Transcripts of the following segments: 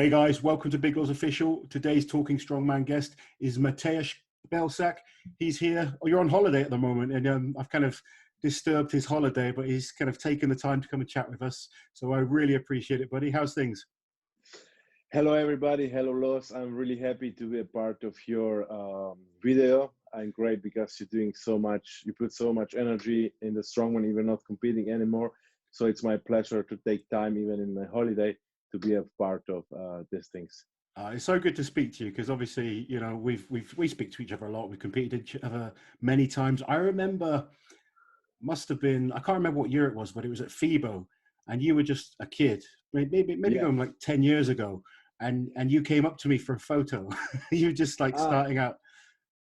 Hey guys, welcome to Big Laws Official. Today's Talking Strongman guest is Matjaž Belšak. He's here. Oh, you're on holiday at the moment, and I've kind of disturbed his holiday, but he's kind of taken the time to come and chat with us. So I really appreciate it, buddy. How's things? Hello, everybody. Hello, Los. I'm really happy to be a part of your video. I'm great because you're doing so much. You put so much energy in the Strongman, even not competing anymore. So it's my pleasure to take time, even in my holiday, to be a part of these things. It's so good to speak to you because obviously, you know, we speak to each other a lot. We've competed each other many times. I remember, must have been, I can't remember what year it was, but it was at FIBO, and you were just a kid, maybe Yeah. going like 10 years ago, and you came up to me for a photo. You were just like starting out.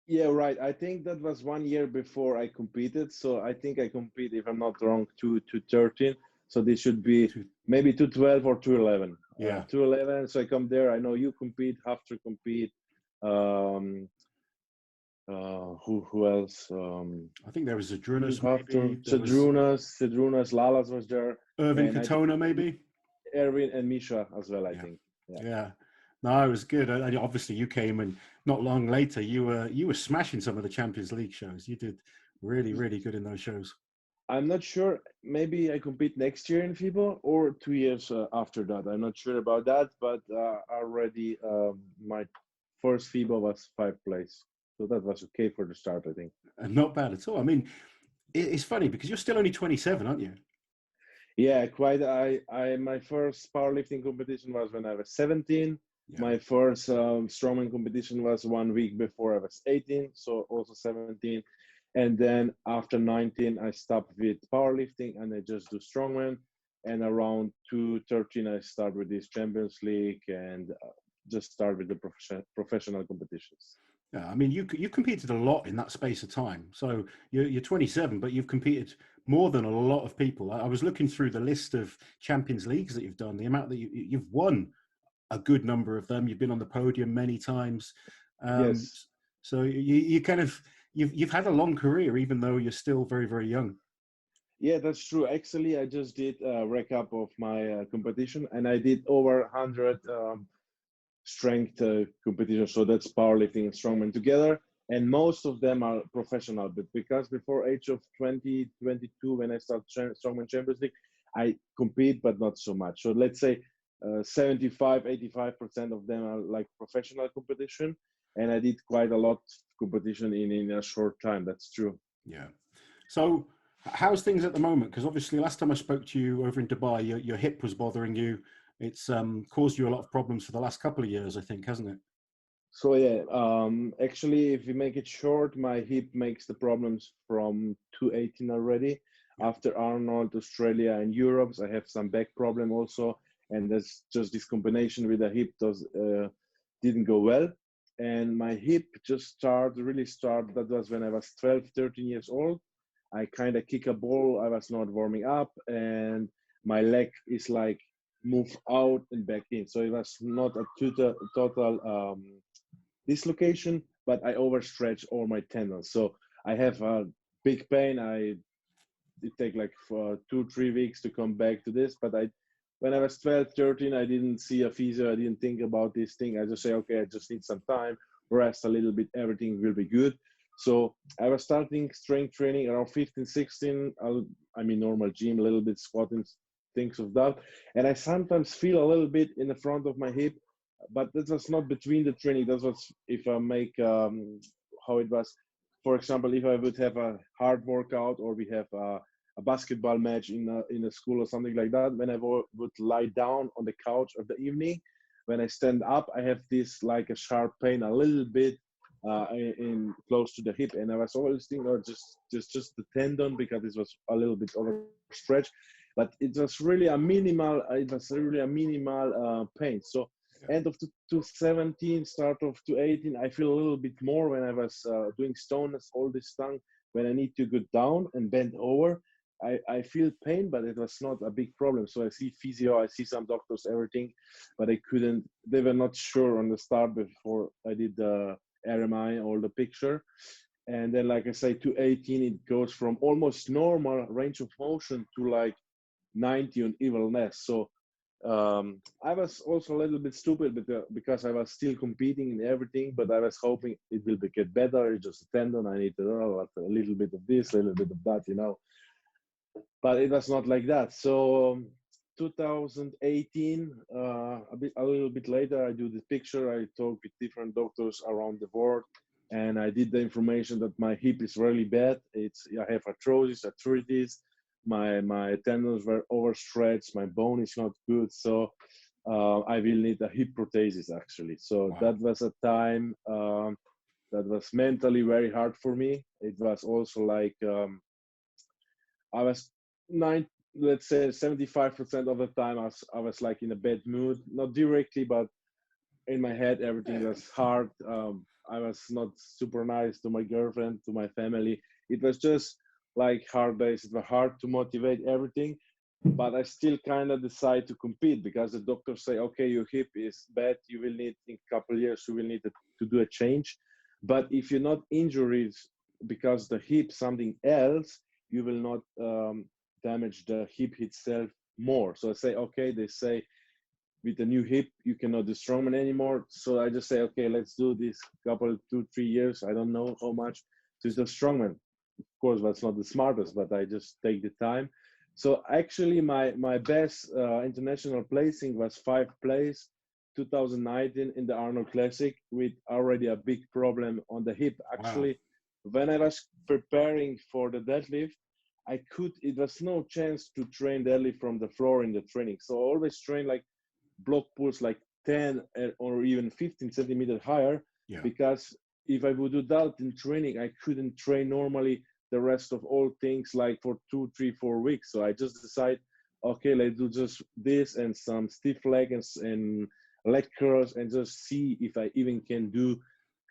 Yeah, right. I think that was 1 year before I competed. So I think I competed, if I'm not wrong, 213. So this should be maybe 212 or 211. Yeah, 211. So I come there. I know you compete, have to compete. Who else? I think there was Zadrunas, maybe. Zadrunas, Lalas was there. Irvin Katona, maybe. Erwin and Misha as well, I think. Yeah. No, it was good. And obviously you came, and not long later you were smashing some of the Champions League shows. You did really, really good in those shows. I'm not sure. Maybe I compete next year in FIBA or 2 years after that. I'm not sure about that, but already my first FIBA was 5th place. So that was okay for the start, I think. Not bad at all. I mean, it's funny because you're still only 27, aren't you? Yeah, quite. My first powerlifting competition was when I was 17. Yeah. My first strongman competition was 1 week before I was 18, so also 17. And then after 19, I stopped with powerlifting and I just do strongman. And around 213, I start with this Champions League and just start with the professional competitions. Yeah, I mean, you competed a lot in that space of time. So you're 27, but you've competed more than a lot of people. I was looking through the list of Champions Leagues that you've done, the amount that you've won a good number of them. You've been on the podium many times. Yes. So you kind of, you've had a long career, even though you're still very, very young. Yeah, that's true. Actually, I just did a recap of my competition, and I did over 100 strength competitions. So that's powerlifting and strongman together. And most of them are professional. But because before age of 20, 22, when I started Strongman Champions League, I compete, but not so much. So let's say 75, 85% of them are like professional competition. And I did quite a lot of competition in a short time. That's true. Yeah. So how's things at the moment? Because obviously last time I spoke to you over in Dubai, your hip was bothering you. It's caused you a lot of problems for the last couple of years, I think, hasn't it? So yeah, actually, if we make it short, my hip makes the problems from 218 already. After Arnold, Australia, and Europe, I have some back problem also, and that's just this combination with the hip didn't go well. And my hip just really started. That was when I was 12, 13 years old. I kind of kick a ball. I was not warming up, and my leg is like move out and back in. So it was not a total dislocation, but I overstretched all my tendons. So I have a big pain. It take like for 2-3 weeks to come back to this. But when I was 12, 13, I didn't see a physio. I didn't think about this thing. I just say, okay, I just need some time, rest a little bit. Everything will be good. So I was starting strength training around 15, 16. Normal gym, a little bit squatting, things of that. And I sometimes feel a little bit in the front of my hip, but that was not between the training. That was if I make how it was. For example, if I would have a hard workout or we have a basketball match in a school or something like that, when I would lie down on the couch of the evening, when I stand up, I have this like a sharp pain a little bit in close to the hip, and I was always thinking, oh, just the tendon because it was a little bit overstretched. But it was really a minimal. Pain. So end of 2017, start of 2018, I feel a little bit more when I was doing stones all this time. When I need to go down and bend over, I feel pain, but it was not a big problem. So I see physio, I see some doctors, everything, but I couldn't. They were not sure on the start before I did the RMI or the picture. And then, like I say, to 18, it goes from almost normal range of motion to like 90 on even less. So I was also a little bit stupid because I was still competing in everything, but I was hoping it will get better. It's just a tendon. I need to know a little bit of this, a little bit of that, you know. But it was not like that. So 2018, a little bit later, I do the picture. I talk with different doctors around the world, and I did the information that my hip is really bad. I have arthritis. My tendons were overstretched. My bone is not good, so I will need a hip prosthesis actually. So Wow. that was a time that was mentally very hard for me. It was also like I was let's say 75% of the time I was like in a bad mood, not directly, but in my head everything was hard. I was not super nice to my girlfriend, to my family. It was just like hard days. It was hard to motivate everything, but I still kind of decide to compete because the doctors say, okay, your hip is bad. You will need, in a couple of years, you will need to do a change. But if you're not injured because the hip something else, you will not damage the hip itself more. So I say, okay, they say with the new hip, you cannot do strongman anymore. So I just say, okay, let's do this couple, 2-3 years. I don't know how much to do strongman. Of course, that's not the smartest, but I just take the time. So actually my best international placing was 5th place, 2019 in the Arnold Classic with already a big problem on the hip. Actually, when I was preparing for the deadlift, it was no chance to train deadlift from the floor in the training. So I always train like block pulls like 10 or even 15 centimeters higher, because if I would do that in training, I couldn't train normally the rest of all things like for 2, 3, 4 weeks. So I just decide, okay, let's do just this and some stiff legs and leg curls and just see if I even can do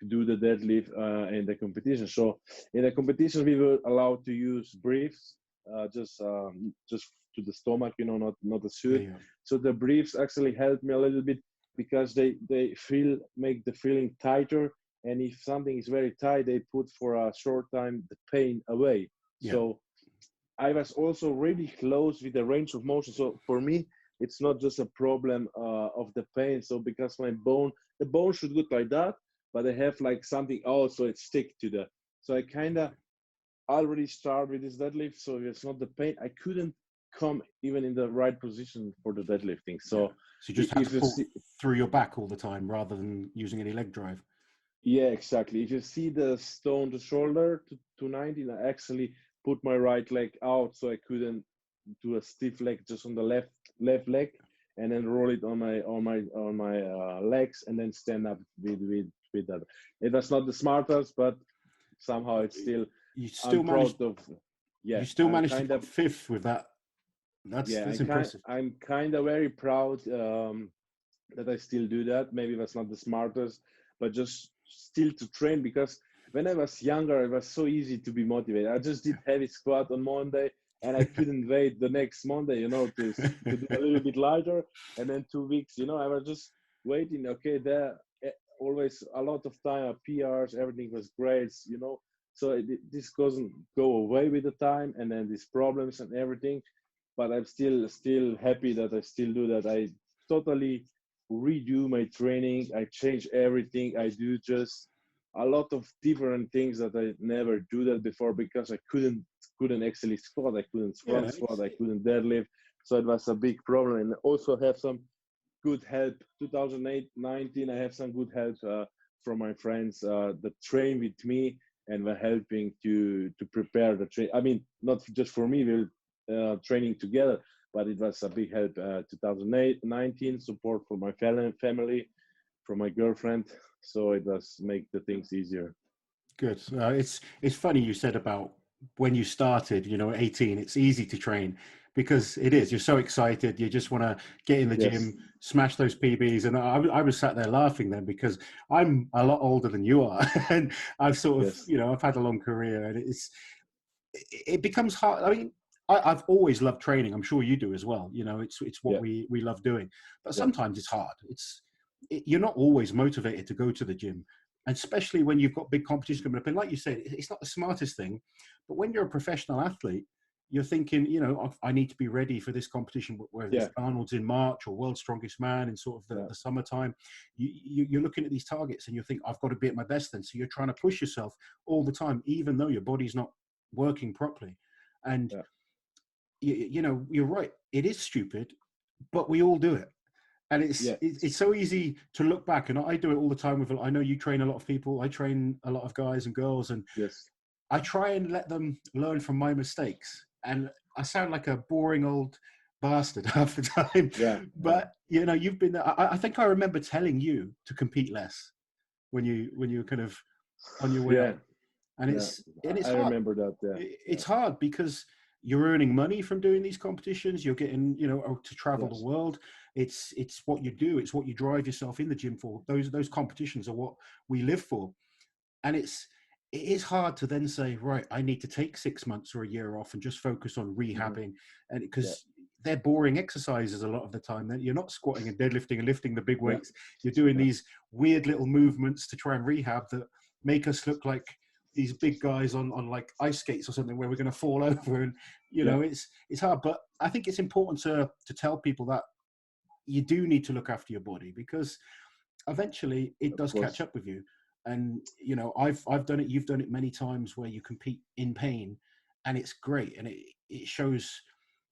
the deadlift in the competition. So in the competition, we were allowed to use briefs, just to the stomach, you know, not the suit. So the briefs actually helped me a little bit because they make the feeling tighter. And if something is very tight, they put for a short time the pain away. So I was also really close with the range of motion. So for me, it's not just a problem of the pain. So because the bone should look like that, but I have like something also it stick to the. So I kind of already start with this deadlift. So it's not the pain. I couldn't come even in the right position for the deadlifting. So you just have to pull through your back all the time rather than using any leg drive. Yeah, exactly. If you see the shoulder to 19, I actually put my right leg out so I couldn't do a stiff leg just on the left leg, and then roll it on my legs and then stand up with that. It was not the smartest, but somehow it's still. You still managed to put 5th with that. That's impressive. I'm kind of very proud that I still do that. Maybe that's not the smartest, but just still to train, because when I was younger, it was so easy to be motivated. I just did heavy squat on Monday and I couldn't wait the next Monday, you know, to do a little bit lighter. And then 2 weeks, you know, I was just waiting. Okay, there always a lot of time, PRs, everything was great, you know. So this doesn't go away with the time, and then these problems and everything. But I'm still happy that I still do that. I totally redo my training. I change everything. I do just a lot of different things that I never do that before, because I couldn't actually squat. I couldn't front squat. I couldn't deadlift. So it was a big problem. And also have some good help. 2019, I have some good help from my friends that train with me and were helping to prepare the train. I mean, not just for me, we're training together, but it was a big help. 2019, support for my family, from my girlfriend. So it does make the things easier. Good. It's funny you said about when you started, you know, at 18, it's easy to train, because it is. You're so excited. You just want to get in the gym, smash those PBs. And I was sat there laughing then, because I'm a lot older than you are. And I've sort of, you know, I've had a long career, and it becomes hard. I mean, I've always loved training. I'm sure you do as well. You know, it's what we love doing. But sometimes it's hard. You're not always motivated to go to the gym. And especially when you've got big competitions coming up. And like you said, it's not the smartest thing. But when you're a professional athlete, you're thinking, you know, I need to be ready for this competition, whether it's Arnold's in March or World's Strongest Man in sort of the summertime. You're looking at these targets and you think, I've got to be at my best then. So you're trying to push yourself all the time, even though your body's not working properly. And, you know, you're right. It is stupid, but we all do it. And it's so easy to look back. And I do it all the time I know you train a lot of people. I train a lot of guys and girls. And I try and let them learn from my mistakes. And I sound like a boring old bastard half the time. But, you know, you've been there. I think I remember telling you to compete less when you were kind of on your way up. And it's I hard. remember that. It's hard because you're earning money from doing these competitions. You're getting, you know, to travel the world. It's what you do. It's what you drive yourself in the gym for. Those competitions are what we live for. And it is hard to then say, right, I need to take 6 months or a year off and just focus on rehabbing. And because they're boring exercises a lot of the time. You're not squatting and deadlifting and lifting the big weights. You're doing these weird little movements to try and rehab that make us look like these big guys on like ice skates or something where we're going to fall over. And, you know, it's hard. But I think it's important to tell people that you do need to look after your body, because eventually it does catch up with you. And, you know, I've done it. You've done it many times where you compete in pain, and it's great. And it shows,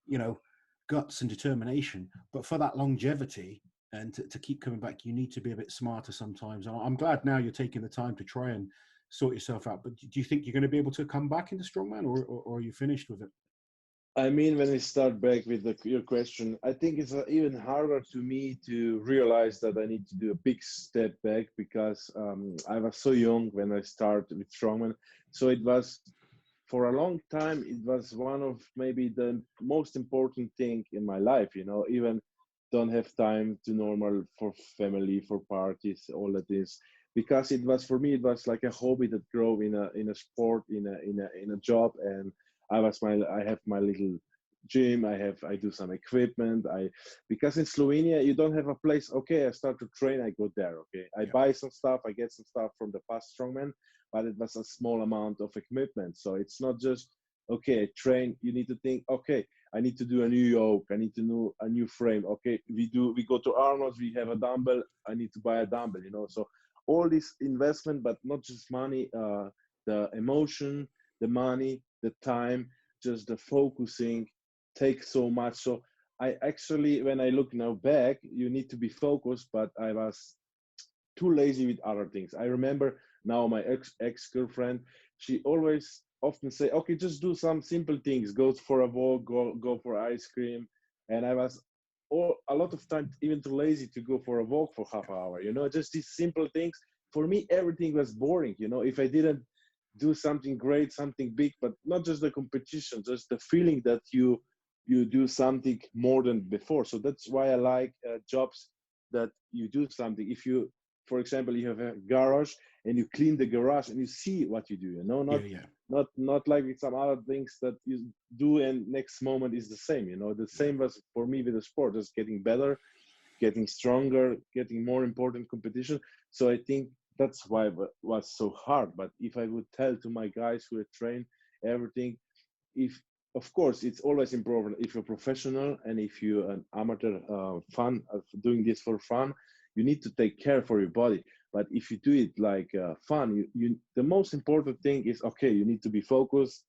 you know, guts and determination. But for that longevity and to keep coming back, you need to be a bit smarter sometimes. And I'm glad now you're taking the time to try and sort yourself out. But do you think you're going to be able to come back into strongman, or are you finished with it? I mean, when I start back with your question, I think it's even harder to me to realize that I need to do a big step back, because I was so young when I started with strongman. So it was, for a long time, it was one of maybe the most important thing in my life. You know, even don't have time to normal for family, for parties, all of this, because it was, for me, it was like a hobby that grew in a sport, in a job. And I have my little gym. I do some equipment. Because in Slovenia you don't have a place. Okay, I start to train, I go there. Okay, I buy some stuff, I get some stuff from the past strongman, but it was a small amount of equipment. So it's not just, okay, train. You need to think, okay, I need to do a new yoke, I need to do a new frame. Okay, we go to Arnold's, we have a dumbbell, I need to buy a dumbbell. You know, so all this investment, but not just money, the emotion, the money, the time, just the focusing takes so much. So I actually, when I look now back, you need to be focused, but I was too lazy with other things. I remember now my ex-girlfriend, she always often say, okay, just do some simple things, go for a walk, go for ice cream. And I was a lot of time even too lazy to go for a walk for half an hour, you know, just these simple things. For me, everything was boring, you know, if I didn't do something great, something big, but not just the competition, just the feeling that you do something more than before. So that's why I like jobs that you do something. If you, for example, you have a garage and you clean the garage and you see what you do, you know, not like with some other things that you do and next moment is the same, you know. The same was for me with the sport, just getting better, getting stronger, getting more important competition. So I think that's why it was so hard. But if I would tell to my guys who train everything, of course, it's always important if you're professional and if you're an amateur, fun, doing this for fun, you need to take care for your body. But if you do it like fun, the most important thing is, okay, you need to be focused.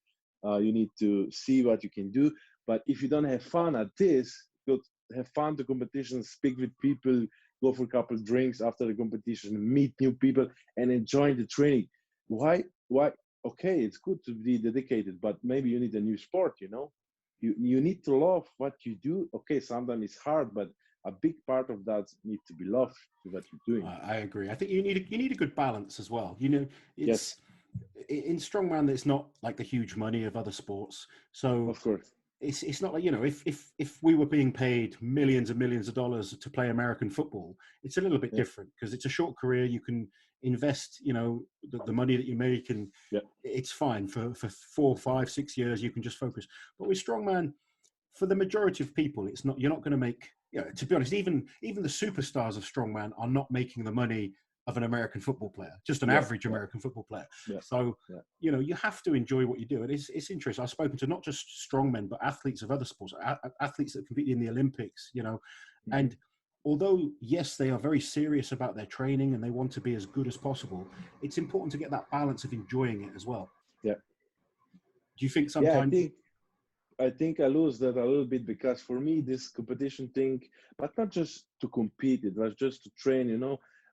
You need to see what you can do. But if you don't have fun at this, go have fun to competitions, speak with people, go for a couple of drinks after the competition, meet new people, and enjoy the training. Why? Okay, it's good to be dedicated, but maybe you need a new sport, you know? You need to love what you do. Okay, sometimes it's hard, but a big part of that needs to be love to what you're doing. I agree. I think you need a good balance as well. You know, it's in strongman, it's not like the huge money of other sports. So of course, it's not like, you know, if we were being paid millions and millions of dollars to play American football, it's a little bit different because it's a short career. You can invest, you know, the money that you make, and it's fine for 4, 5, 6 years. You can just focus. But with strongman, for the majority of people, it's not. You're not going to make. You know, to be honest, even the superstars of strongman are not making the money of an American football player, just an Yeah, average American football player. yeah, So, yeah. you have to enjoy what you do. And it's interesting. I've spoken to not just strongmen, but athletes of other sports, athletes that compete in the Olympics, and although, yes, they are very serious about their training and they want to be as good as possible, it's important to get that balance of enjoying it as well. Yeah. Do you think Yeah, sometimes... I think I lose that a little bit, because for me, this competition thing, but not just to compete, it was just to train,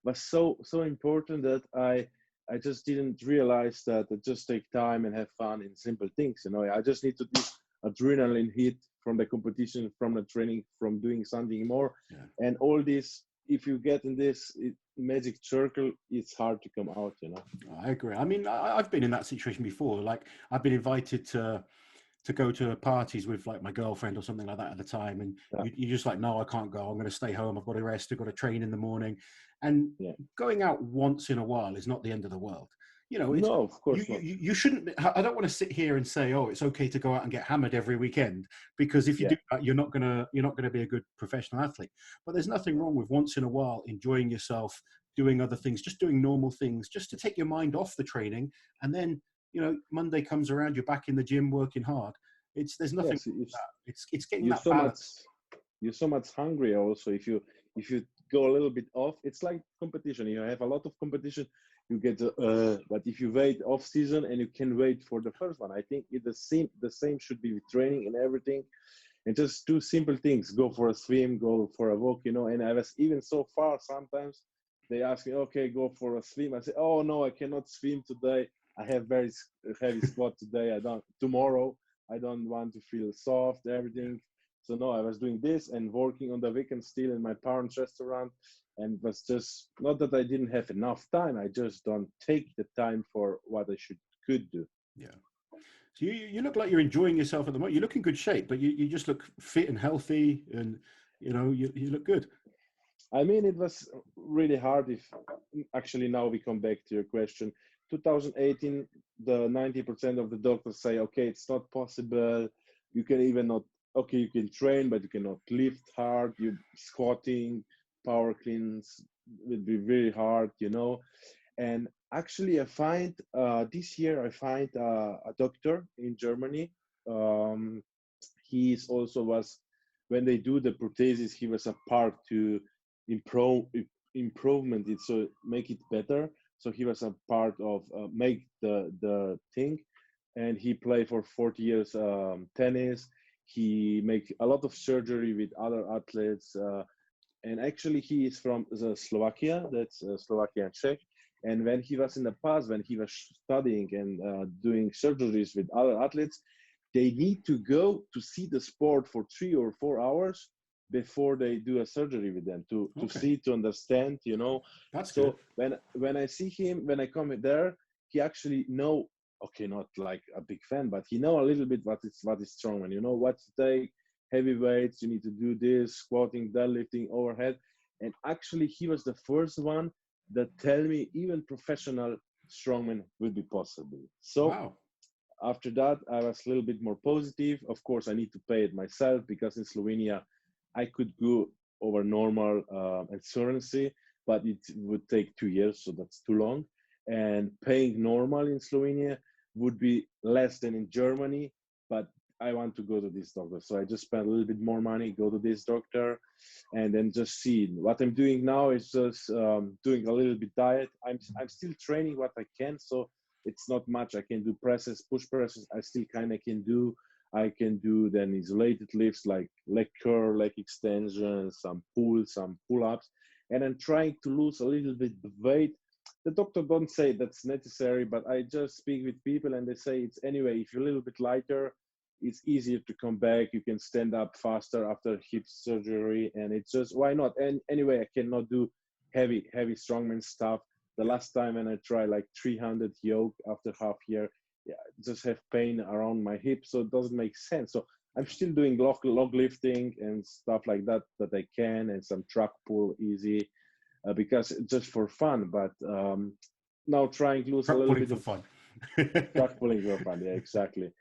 was so important that I just didn't realize that it just take time and have fun in simple things. I just need to this adrenaline hit from the competition, from the training, from doing something more. Yeah. And all this, if you get in this magic circle, it's hard to come out, I agree. I mean, I've been in that situation before. Like, I've been invited to go to parties with like my girlfriend or something like that at the time, and you're just like, no, I can't go. I'm going to stay home. I've got to rest. I've got to train in the morning. And going out once in a while is not the end of the world. No, of course not. You shouldn't. I don't want to sit here and say, oh, it's okay to go out and get hammered every weekend, because if you do that, you're not gonna be a good professional athlete. But there's nothing wrong with once in a while enjoying yourself, doing other things, just doing normal things, just to take your mind off the training, and then Monday comes around, you're back in the gym working hard. There's nothing. It's getting that balance. You're so much hungry also if you go a little bit off. It's like competition. You have a lot of competition, you get but if you wait off season and you can wait for the first one, I think the same should be with training and everything. And just do simple things, go for a swim, go for a walk, and I was even so far, sometimes they ask me, okay, go for a swim. I say, oh no, I cannot swim today. I have very heavy squat today. Tomorrow I don't want to feel soft, everything. So no, I was doing this and working on the weekend still in my parents' restaurant, and it was just not that I didn't have enough time. I just don't take the time for what I could do. Yeah. So you look like you're enjoying yourself at the moment. You look in good shape, but you just look fit and healthy, and you look good. I mean, it was really hard. If actually now we come back to your question, 2018, the 90% of the doctors say, okay, it's not possible. You can even not. Okay, you can train, but you cannot lift hard. You squatting, power cleans will be very hard, And actually, I find this year I find a doctor in Germany. He was when they do the prosthesis, he was a part to improvement it, so make it better. So he was a part of make the thing, and he played for 40 years tennis. He make a lot of surgery with other athletes, and actually he is from Slovakia. That's Slovakia and Czech. And when he was in the past, when he was studying and doing surgeries with other athletes, they need to go to see the sport for 3 or 4 hours before they do a surgery with them to see, to understand, That's so good. when I see him, when I come there, he actually know, okay, not like a big fan, but he know a little bit what is strongman, what to take, heavy weights, you need to do this, squatting, deadlifting, overhead. And actually he was the first one that tell me even professional strongman will be possible. So wow. After that, I was a little bit more positive. Of course, I need to pay it myself, because in Slovenia, I could go over normal insurance, but it would take 2 years, so that's too long. And paying normal in Slovenia would be less than in Germany, but I want to go to this doctor. So I just spend a little bit more money, go to this doctor, and then just see. What I'm doing now is just doing a little bit diet. I'm still training what I can, so it's not much. I can do presses, push presses. I still kind of can do. I can do then isolated lifts like leg curl, leg extension, some pulls, some pull-ups. And I'm trying to lose a little bit of weight. The doctor don't say that's necessary, but I just speak with people and they say it's anyway, if you're a little bit lighter, it's easier to come back. You can stand up faster after hip surgery. And it's just, why not? And anyway, I cannot do heavy strongman stuff. The last time when I tried like 300 yoke after half year, just have pain around my hip, so it doesn't make sense. So I'm still doing log lifting and stuff like that I can, and some truck pull easy, because just for fun. But now trying to lose truck a little bit for of fun. truck pulling for fun. Yeah, exactly.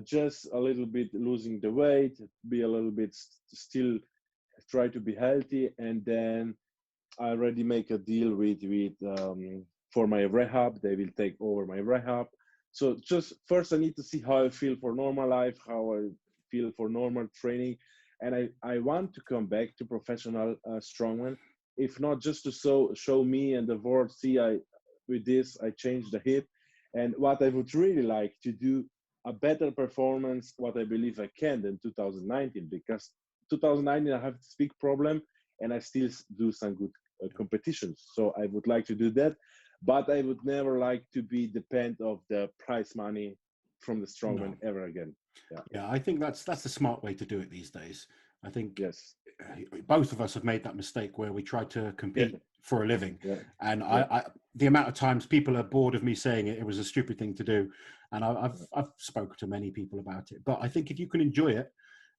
Just a little bit losing the weight, be a little bit still try to be healthy, and then I already make a deal with for my rehab. They will take over my rehab. So just first I need to see how I feel for normal life, how I feel for normal training, and I want to come back to professional strongman. If not just to show me and the world, see, I with this I changed the hip, and what I would really like to do a better performance, what I believe I can than 2019, because 2019 I have this big problem and I still do some good competitions. So I would like to do that, but I would never like to be dependent of the prize money from the strongman No. ever again. Yeah. Yeah, I think that's the smart way to do it these days. I think Yes. both of us have made that mistake where we try to Yeah. compete for a living, Yeah. and Yeah. I the amount of times people are bored of me saying it was a stupid thing to do, and I've spoken to many people about it. But I think if you can enjoy it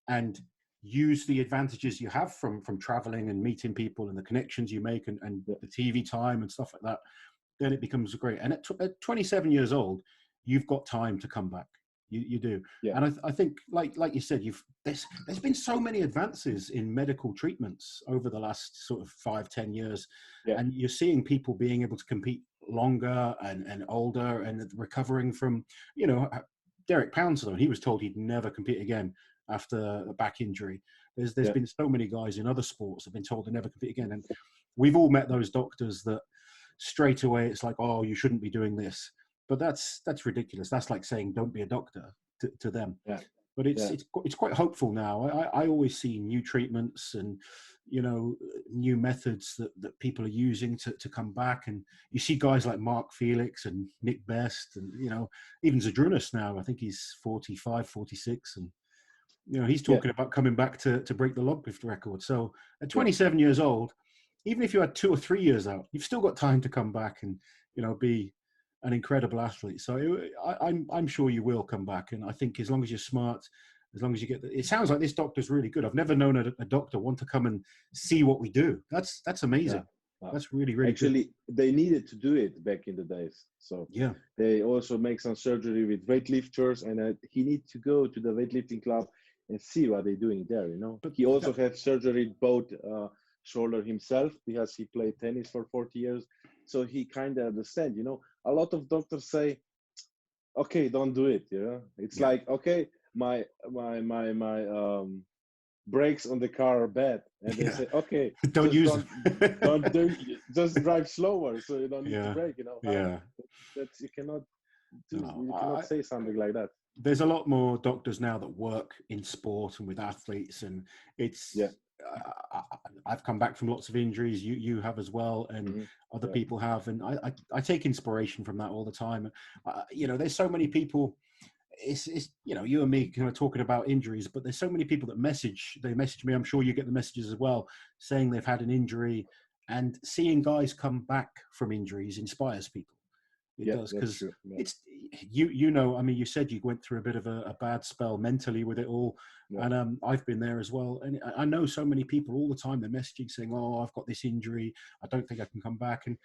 and use the advantages you have from traveling and meeting people and the connections you make and Yeah. the TV time and stuff like that, then it becomes great. And at 27 years old, you've got time to come back. You do. Yeah. And I think, like you said, there's been so many advances in medical treatments over the last sort of 5-10 years, Yeah. and you're seeing people being able to compete longer and older and recovering from, Derek Pouncil. He was told he'd never compete again after a back injury. There's Yeah. been so many guys in other sports have been told they never compete again, and we've all met those doctors that straight away it's like, oh, you shouldn't be doing this. But that's ridiculous. That's like saying don't be a doctor to them. Yeah. But Yeah. it's quite hopeful now. I always see new treatments and new methods that people are using to come back. And you see guys like Mark Felix and Nick Best and even Zadrunas now. I think he's 45, 46, and he's Yeah. talking about coming back to break the log lift record. So at Yeah. 27 years old, even if you had 2 or 3 years out, you've still got time to come back and be an incredible athlete. So I'm sure you will come back, and I think as long as you're smart, as long as you get it sounds like this doctor's really good. I've never known a doctor want to come and see what we do. That's amazing. Yeah. That's really, really Actually, good. they needed to do it back in the days. So Yeah. they also make some surgery with weightlifters, and he needs to go to the weightlifting club and see what they're doing there. But He also had surgery both shoulder himself because he played tennis for 40 years. So he kind of understand. A lot of doctors say, "Okay, don't do it." It's like, okay, my brakes on the car are bad, and they say, okay, don't just use don't do, just drive slower so you don't need to Yeah. brake. Yeah. That's you cannot do, No, you cannot say something like that. There's a lot more doctors now that work in sport and with athletes, and it's Yeah. I've come back from lots of injuries. You have as well, and other Yeah. people have, and I take inspiration from that all the time. There's so many people. It's you and me kind of talking about injuries, but there's so many people that message me. I'm sure you get the messages as well, saying they've had an injury, and seeing guys come back from injuries inspires people. It does, because it's I mean, you said you went through a bit of a bad spell mentally with it all, and I've been there as well. And I know so many people all the time, they're messaging saying, "Oh, I've got this injury. I don't think I can come back." And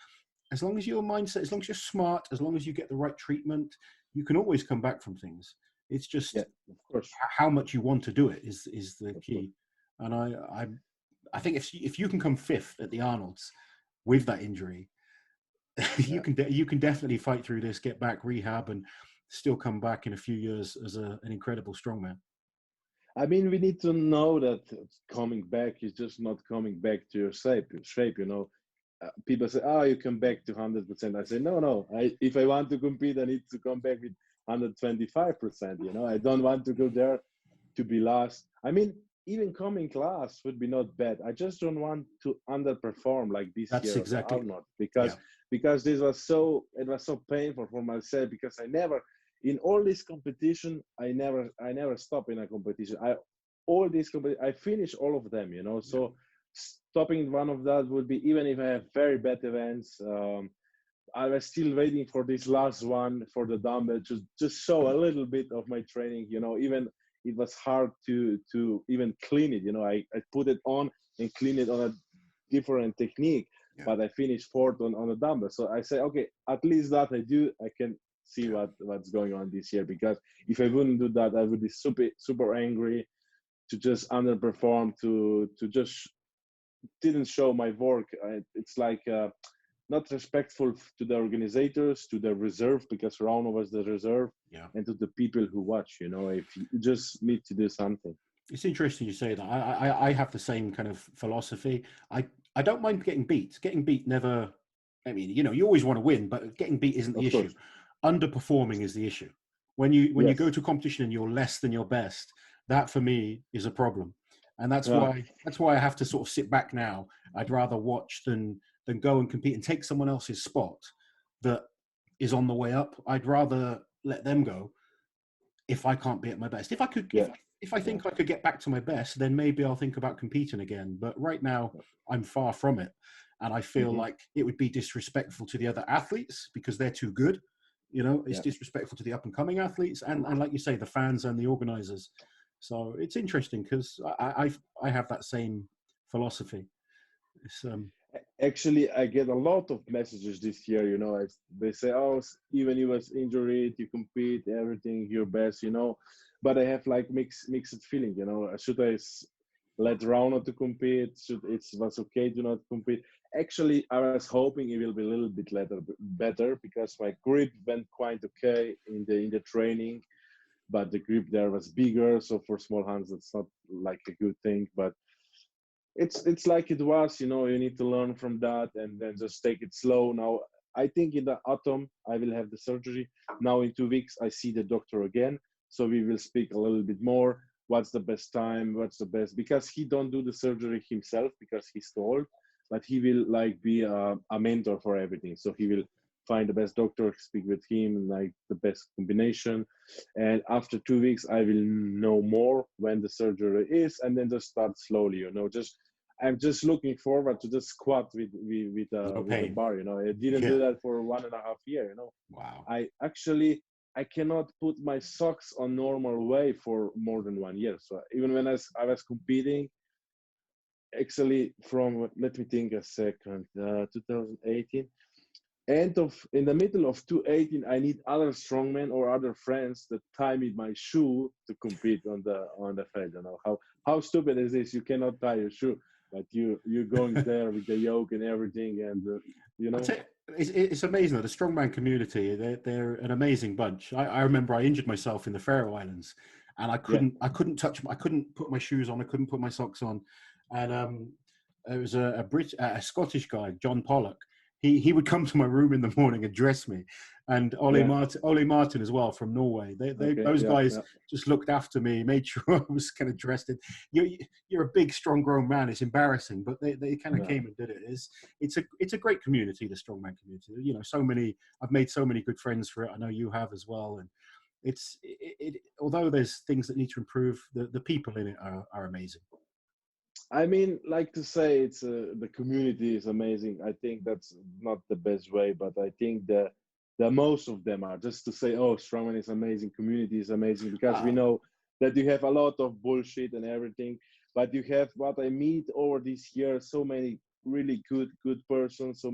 as long as your mindset, as long as you're smart, as long as you get the right treatment, you can always come back from things. It's just of course, how much you want to do it is the key. And I think if you can come fifth at the Arnold's with that injury, you can definitely fight through this, get back, rehab, and still come back in a few years as an incredible strongman. I mean, we need to know that coming back is just not coming back to your shape. People say, "Oh, you come back to 100%." I say, "No. If I want to compete, I need to come back with 125%. I don't want to go there to be last. I mean, even coming last would be not bad. I just don't want to underperform like this That's year exactly. or not, because this was so painful for myself, because I never, in all this competition, I never stop in a competition. I finish all of them, so stopping one of that would be, even if I have very bad events, I was still waiting for this last one for the dumbbell to just show a little bit of my training. Even it was hard to even clean it. I put it on and clean it on a different technique, but I finished fourth on the dumbbell. So I say, okay, at least that I can see what's going on this year, because if I wouldn't do that, I would be super angry to just underperform, to just didn't show my work. It's like not respectful to the organizers, to the reserve, because Rauno was the reserve, Yeah. and to the people who watch. You know, if you just need to do something. It's interesting you say that. I have the same kind of philosophy. I don't mind getting beat. Getting beat never. I mean, you know, you always want to win, but getting beat isn't the Of issue. course. Underperforming is the issue. When you Yes. go to a competition and you're less than your best, that for me is a problem. And that's Yeah. why I have to sort of sit back now. I'd rather watch than go and compete and take someone else's spot that is on the way up. I'd rather let them go if I can't be at my best. If I could, Yeah. if I think I could get back to my best, then maybe I'll think about competing again. But right now, I'm far from it, and I feel like it would be disrespectful to the other athletes because they're too good. You know, it's disrespectful to the up and coming athletes, and like you say, the fans and the organizers. So it's interesting because I have that same philosophy. It's, Actually, I get a lot of messages this year. You know, they say, "Oh, even you was injured, you compete, everything, your best." You know, but I have like mixed feeling. You know, should I let Rauno to compete? Should it was okay to not compete? Actually, I was hoping it will be a little bit better because my grip went quite okay in the training, but the grip there was bigger. So for small hands, that's not like a good thing, but it's like it was, you know. You need to learn from that and then just take it slow. Now I think in the autumn I will have the surgery. Now in 2 weeks I see the doctor again, so we will speak a little bit more. What's the best time, what's the best, because he don't do the surgery himself because he's too old, but he will like be a mentor for everything. So he will find the best doctor, speak with him, like the best combination. And after 2 weeks I will know more when the surgery is, and then just start slowly, you know. Just I'm just looking forward to just squat with no with the pain. bar. You know, I didn't Yeah. do that for 1.5 years. You know, Wow. I cannot put my socks on normal way for more than 1 year. So even when I was competing, actually from let me think a second, 2018. In the middle of 2018, I need other strongmen or other friends that tie me my shoe to compete on the field. You know how stupid is this? You cannot tie your shoe, but you're going there with the yoke and everything, and you know. It's amazing though, the strongman community. They're an amazing bunch. I remember I injured myself in the Faroe Islands, and I Yeah, couldn't put my shoes on. I couldn't put my socks on, and there was a Scottish guy, John Pollock. He would come to my room in the morning and dress me, and yeah, Ole Martin as well from Norway. okay, Those yeah, guys yeah, just looked after me, made sure I was kind of dressed in. You're a big, strong, grown man. It's embarrassing, but they kind of yeah. came and did it. It's a great community, the strongman community. You know, so many. I've made so many good friends for it. I know you have as well, and although there's things that need to improve, the people in it are amazing. I mean, like to say, it's the community is amazing. I think that's not the best way, but I think the most of them are just to say, oh, Strongman is amazing, community is amazing, because we Uh, know that you have a lot of bullshit and everything, but you have what I meet over this year, so many really good persons. So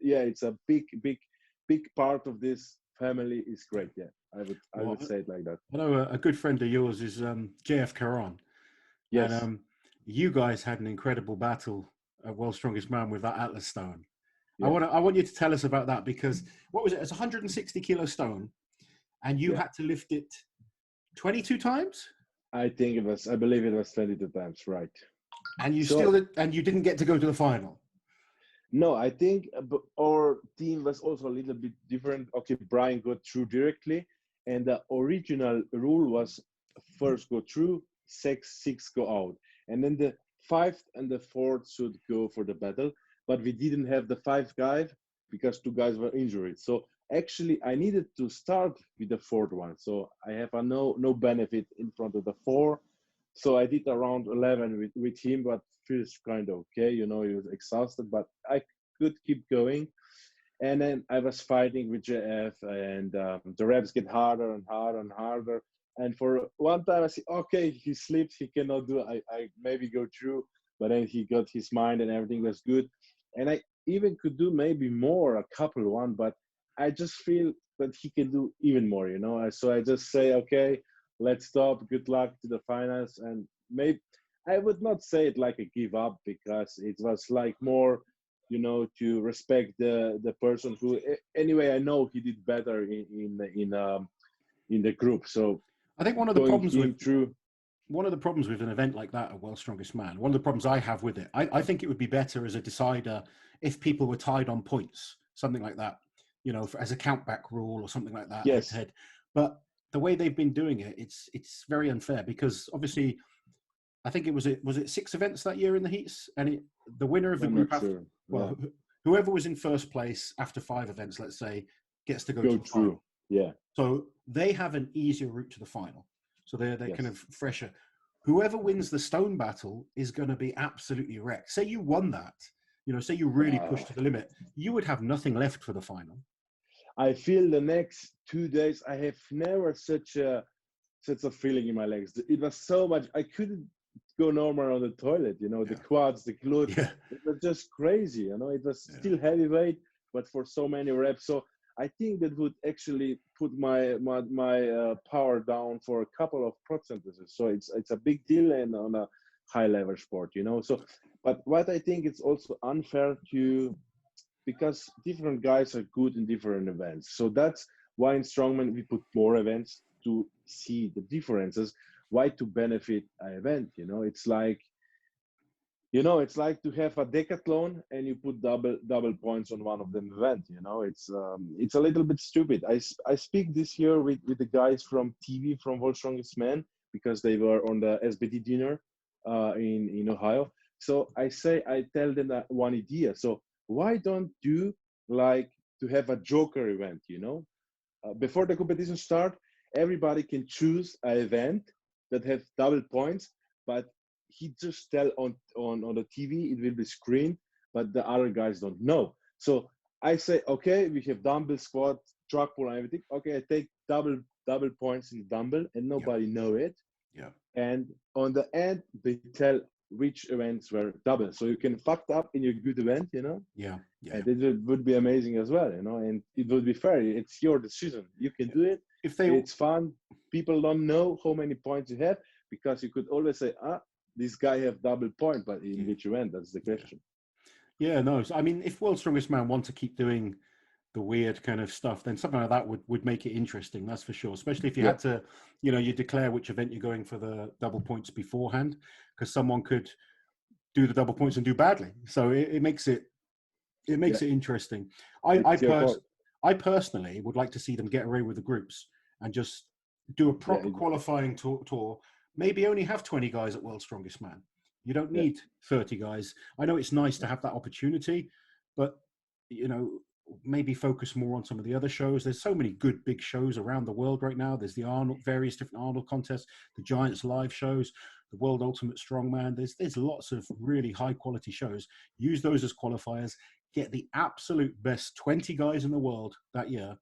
yeah, it's a big part of this family is great. Yeah, I well, would say it like that. I know a good friend of yours is JF Karan, and Yes. you guys had an incredible battle at World's Strongest Man with that Atlas stone. Yeah. I want you to tell us about that because what was it? It's a 160 kilo stone, and you Yeah. had to lift it 22 times, I believe it was 22 times, right? and So you didn't get to go to the final. no, I think our team was also a little bit different. Okay, Brian got through directly, and the original rule was first go through, six go out, and then the fifth and the fourth should go for the battle. But we didn't have the five guy because two guys were injured. So actually, I needed to start with the fourth one. So I have a no benefit in front of the four. So I did around 11 with him, but feels kind of okay. You know, he was exhausted, but I could keep going. And then I was fighting with JF, and the reps get harder and harder and harder. And for one time, I said, okay, he slips, he cannot do it. I maybe go through, but then he got his mind and everything was good. And I even could do maybe more, a couple one, but I just feel that he can do even more, you know. So I just say, okay, let's stop. Good luck to the finals, and maybe I would not say it like a give up, because it was like more, to respect the person who, anyway, I know he did better in the group. So I think one of the going problems in with through, an event like that, a World's Strongest Man, one of the problems I have with it, I think it would be better as a decider if people were tied on points, something like that, as a countback rule or something like that, head to yes, head. But the way they've been doing it, it's very unfair, because obviously, I think was it 6 events that year in the heats, and the winner of the I'm group not after, sure. well, whoever was in first place after 5 events, let's say, gets to go Go to the final. through. Yeah. So they have an easier route to the final. So they're Yes. kind of fresher. Whoever wins the stone battle is going to be absolutely wrecked. Say you won that, say you really pushed to the limit, you would have nothing left for the final. I feel the next 2 days, I have never such a feeling in my legs. It was so much, I couldn't go normal on the toilet, the quads, the glutes. Yeah. It was just crazy, it was still heavyweight, but for so many reps. So I think that would actually put my power down for a couple of percentages. So it's a big deal, and on a high level sport, So, but what I think it's also unfair because different guys are good in different events. So that's why in Strongman we put more events to see the differences. Why to benefit an event? It's like to have a decathlon and you put double points on one of them event. It's a little bit stupid. I speak this year with the guys from TV from World's Strongest Man, because they were on the SBD dinner in Ohio. So I tell them that one idea. So why don't you like to have a joker event? Before the competition start, everybody can choose an event that have double points, but he just tell on the TV, it will be screened, but the other guys don't know. So I say, okay, we have dumbbell, squat, truck pull, and everything. Okay, I take double points in the dumbbell, and nobody know it. Yeah. And on the end, they tell which events were double, so you can fuck up in your good event, Yeah. And it would be amazing as well, and it would be fair. It's your decision. You can do it. It's fun. People don't know how many points you have, because you could always say, this guy have double point, but in which event? That's the question. Yeah, no. So, I mean, if World's Strongest Man want to keep doing the weird kind of stuff, then something like that would make it interesting. That's for sure. Especially if you had to, you declare which event you're going for the double points beforehand, because someone could do the double points and do badly. So it makes it interesting. I personally would like to see them get away with the groups and just do a proper qualifying tour. Maybe only have 20 guys at World's Strongest Man. You don't need 30 guys. I know it's nice to have that opportunity, but maybe focus more on some of the other shows. There's so many good big shows around the world right now. There's the various different Arnold contests, the Giants live shows, the World Ultimate Strongman. There's lots of really high quality shows. Use those as qualifiers. Get the absolute best 20 guys in the world that year,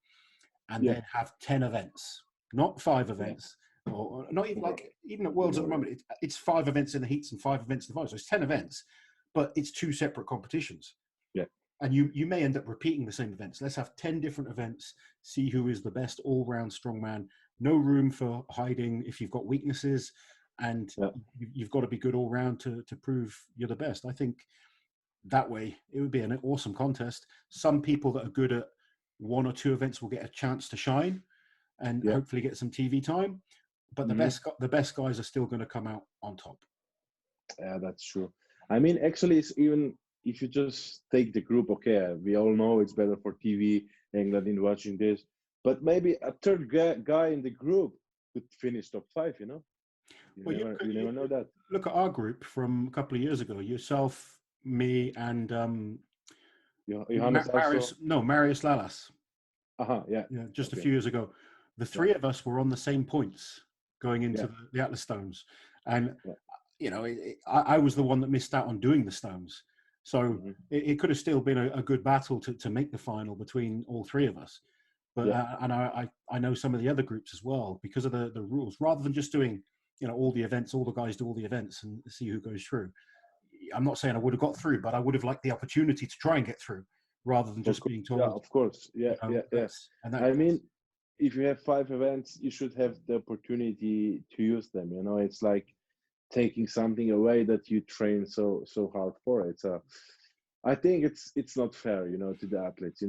and then have 10 events, not 5 events. Or not even at Worlds at the moment, it's 5 events in the heats and 5 events in the finals. So it's 10 events, but it's 2 separate competitions. Yeah. And you may end up repeating the same events. Let's have 10 different events, see who is the best all-round strongman. No room for hiding if you've got weaknesses, and you've got to be good all-round to prove you're the best. I think that way it would be an awesome contest. Some people that are good at 1 or 2 events will get a chance to shine and hopefully get some TV time. But the best guys are still going to come out on top. Yeah, that's true. I mean, actually, it's even if you just take the group, okay, we all know it's better for TV, England in watching this, but maybe a third guy in the group could finish top 5, You never know that. Look at our group from a couple of years ago. Yourself, me, and Marius Lalas. Just a few years ago. The 3 of us were on the same points going into the Atlas Stones. And, I was the one that missed out on doing the Stones. So it could have still been a good battle to make the final between all 3 of us. But and I know some of the other groups as well, because of the rules, rather than just doing, all the events, all the guys do all the events and see who goes through. I'm not saying I would have got through, but I would have liked the opportunity to try and get through rather than just being told. Yeah, of course. And I mean, if you have 5 events, you should have the opportunity to use them. It's like taking something away that you train so hard for it. So I think it's not fair, to the athletes,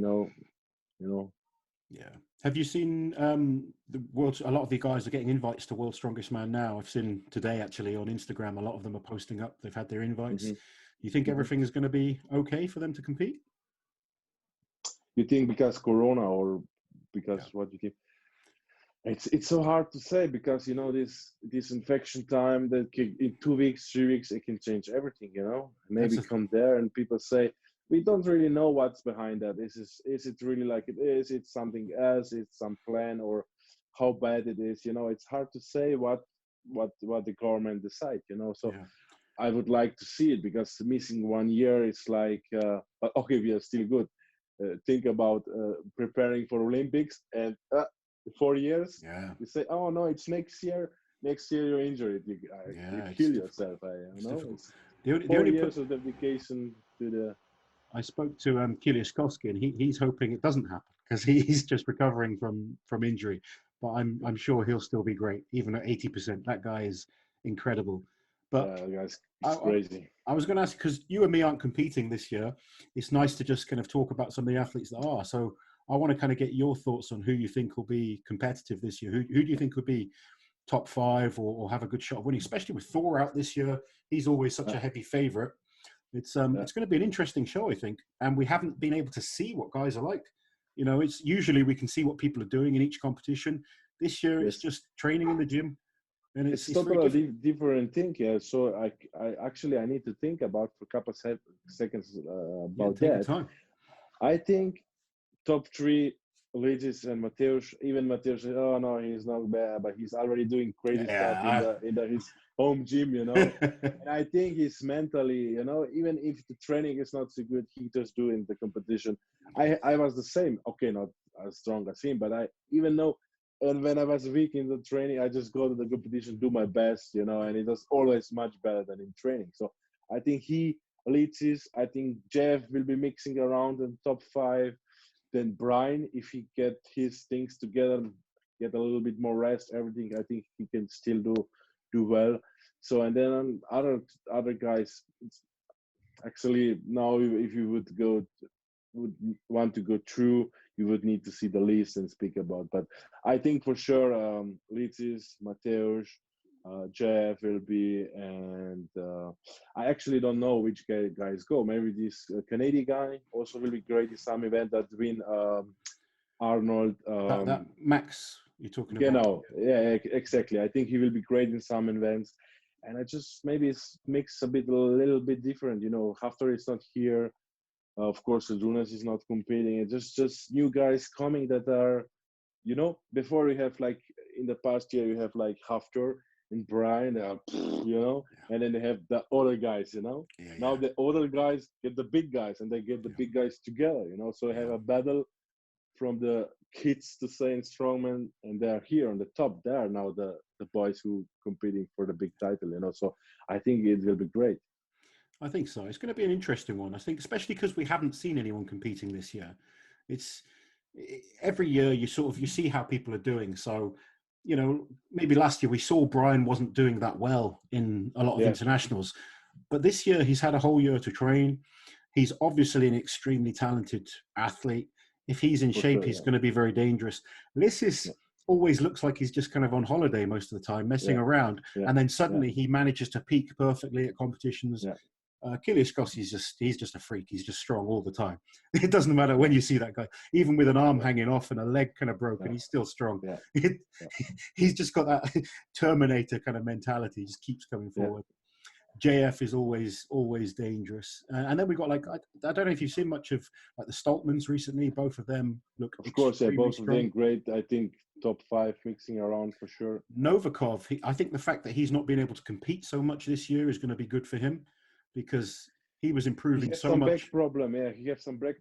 Yeah. Have you seen the world? A lot of the guys are getting invites to World's Strongest Man now. I've seen today actually on Instagram. A lot of them are posting up. They've had their invites. Hmm. You think Hmm. everything is going to be okay for them to compete? You think because Corona or because Yeah. what do you think? It's so hard to say because this infection time that in 2 weeks, 3 weeks it can change everything. That's Maybe a, come there and people say we don't really know what's behind that. Is it really like it is? It's something else. It's some plan or how bad it is. It's hard to say what the government decide. So yeah. I would like to see it because missing 1 year is like but okay, we are still good. Think about preparing for Olympics and 4 years. Yeah. You say, oh no, it's next year. Next year you're injured. You Yeah. It's kill difficult. yourself. It's difficult. It's The four only years of dedication to the. I spoke to Kiliashkovsky, and he's hoping it doesn't happen because he's just recovering from injury. But I'm sure he'll still be great, even at 80%. That guy is incredible. But Yeah, guys, I, it's I, crazy. I was going to ask, because you and me aren't competing this year. It's nice to just kind of talk about some of the athletes that are. So I want to kind of get your thoughts on who you think will be competitive this year. Who do you think would be top five or have a good shot of winning, especially with Thor out this year? He's always such Yeah, a heavy favorite. It's yeah, going to be an interesting show, I think, and we haven't been able to see what guys are like. It's usually we can see what people are doing in each competition. This year, it's yes. just training in the gym, and It's it's very totally different. different thing. Yeah. So I actually I need to think about for a couple seconds Yeah, about take your that. time. I think top three, Luigi's and Matjaž. Even Matjaž, oh no, he's not bad, but he's already doing crazy stuff in Yeah, his home gym. And I think he's mentally, even if the training is not so good, he just doing the competition. I was the same. Okay, not as strong as him, but I even know. And when I was weak in the training, I just go to the competition, do my best, and it was always much better than in training. So I think he leads his. I think Jeff will be mixing around in top five. Then Brian, if he get his things together, get a little bit more rest, everything, I think he can still do well. So and then other guys, actually now if you would want to go through, you would need to see the list and speak about. But I think for sure, Litzis, Mateusz, Jeff will be, and I actually don't know which guys go. Maybe this Canadian guy also will be great in some event that win Arnold. that Max you're talking about. Yeah, exactly. I think he will be great in some events. And I just maybe it's makes a little bit different. Haftar is not here. Of course, Jonas is not competing. It's just new guys coming that are, before you have like in the past year, you have like Haftar and Brian, and then they have the other guys, Yeah, Now yeah, the other guys get the big guys and they get the yeah, big guys together, So you have yeah. a battle from the kids to say in Strongman, and they're here on the top. They are now the boys who competing for the big title, So I think it will be great. I think so. It's going to be an interesting one. I think, especially because we haven't seen anyone competing this year. It's every year you see how people are doing. So, maybe last year we saw Brian wasn't doing that well in a lot of Yeah, internationals, but this year he's had a whole year to train. He's obviously an extremely talented athlete. If he's in for shape, sure. he's going to be very dangerous. Lysis Yeah, always looks like he's just kind of on holiday most of the time, messing yeah, around, yeah, and then yeah, suddenly he manages to peak perfectly at competitions. yeah, Kiliashkovsky he's just a freak. He's just strong all the time. It doesn't matter yeah, when you see that guy, even with an arm yeah, hanging off and a leg kind of yeah, broken, he's still strong. yeah, yeah, He's just got that Terminator kind of mentality. He just keeps coming yeah. forward. JF is always dangerous. And then we got I don't know if you've seen much of like the Stoltmans recently. Both of them look Of course, yeah, extremely both of them strong. great. I think top five mixing around for sure. Novikov, I think the fact that he's not been able to compete so much this year is going to be good for him because he was He improving has so some back much. problem. Yeah, he has some back